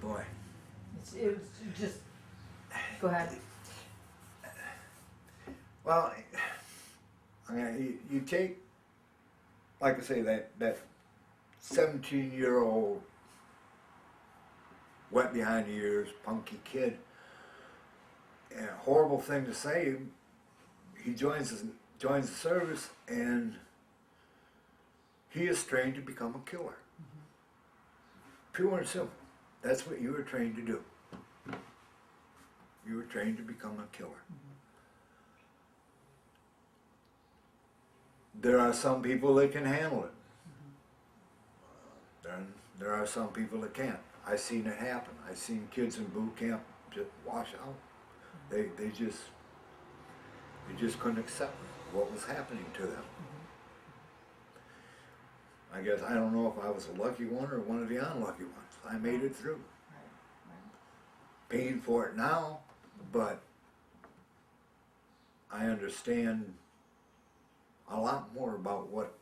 Speaker 2: boy.
Speaker 1: It's just, go ahead.
Speaker 2: Well, I mean, you take, like I say, that 17-year-old wet behind the ears, punky kid, and a horrible thing to say, he joins the service, and he is trained to become a killer. Pure and simple. That's what you were trained to do. You were trained to become a killer. There are some people that can handle it. There are some people that can't. I've seen it happen. I've seen kids in boot camp just wash out. They just couldn't accept what was happening to them. I guess I don't know if I was a lucky one or one of the unlucky ones. I made it through. Paying for it now, but I understand a lot more about what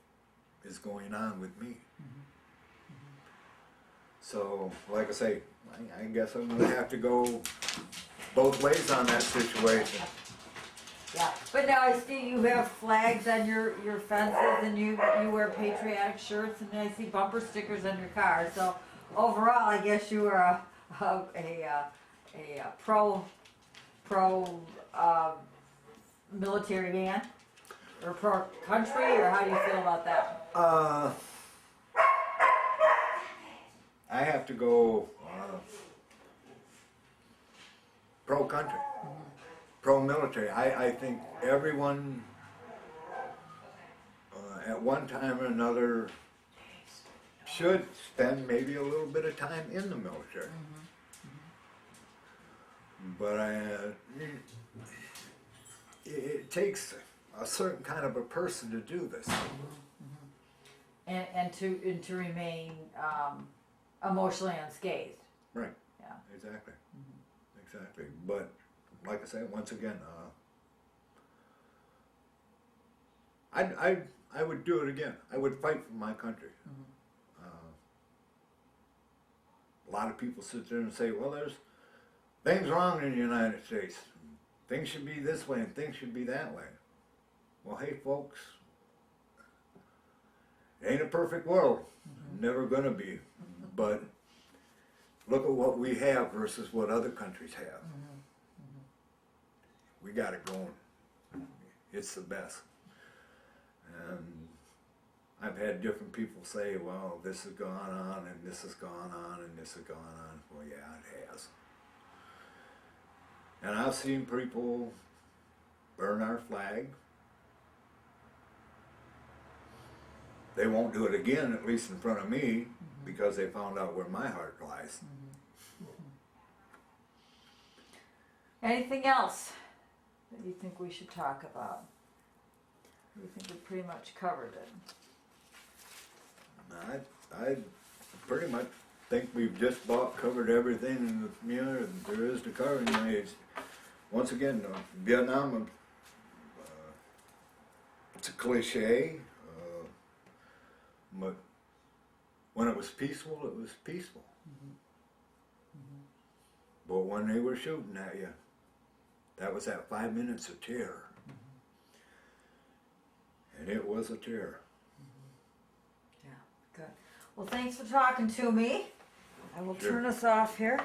Speaker 2: is going on with me. So, like I say, I guess I'm going to have to go both ways on that situation.
Speaker 1: Yeah, but now I see you have flags on your fences, and you wear patriotic shirts, and I see bumper stickers on your car. So overall, I guess you are a pro military man, or pro country, or how do you feel about that?
Speaker 2: I have to go pro country, pro military. I think everyone at one time or another should spend maybe a little bit of time in the military. But it takes a certain kind of a person to do this.
Speaker 1: and to remain emotionally unscathed.
Speaker 2: Right.
Speaker 1: Yeah.
Speaker 2: Exactly. Exactly. But like I say, once again, I would do it again. I would fight for my country. A lot of people sit there and say, well, there's things wrong in the United States. Things should be this way and things should be that way. Well, hey, folks, it ain't a perfect world. Never gonna be. But look at what we have versus what other countries have. We got it going. It's the best. And I've had different people say, well, this has gone on and this has gone on and this has gone on. Well, yeah, it has. And I've seen people burn our flag. They won't do it again, at least in front of me, because they found out where my heart lies.
Speaker 1: Anything else that you think we should talk about? You think we pretty much covered it?
Speaker 2: I pretty much think we've just about covered everything there is to cover. Once again, Vietnam, it's a cliche, but when it was peaceful, it was peaceful. But when they were shooting at you, that was that 5 minutes of terror. And it was a terror.
Speaker 1: Yeah, good. Well, thanks for talking to me. I will
Speaker 2: Sure.
Speaker 1: turn us off here.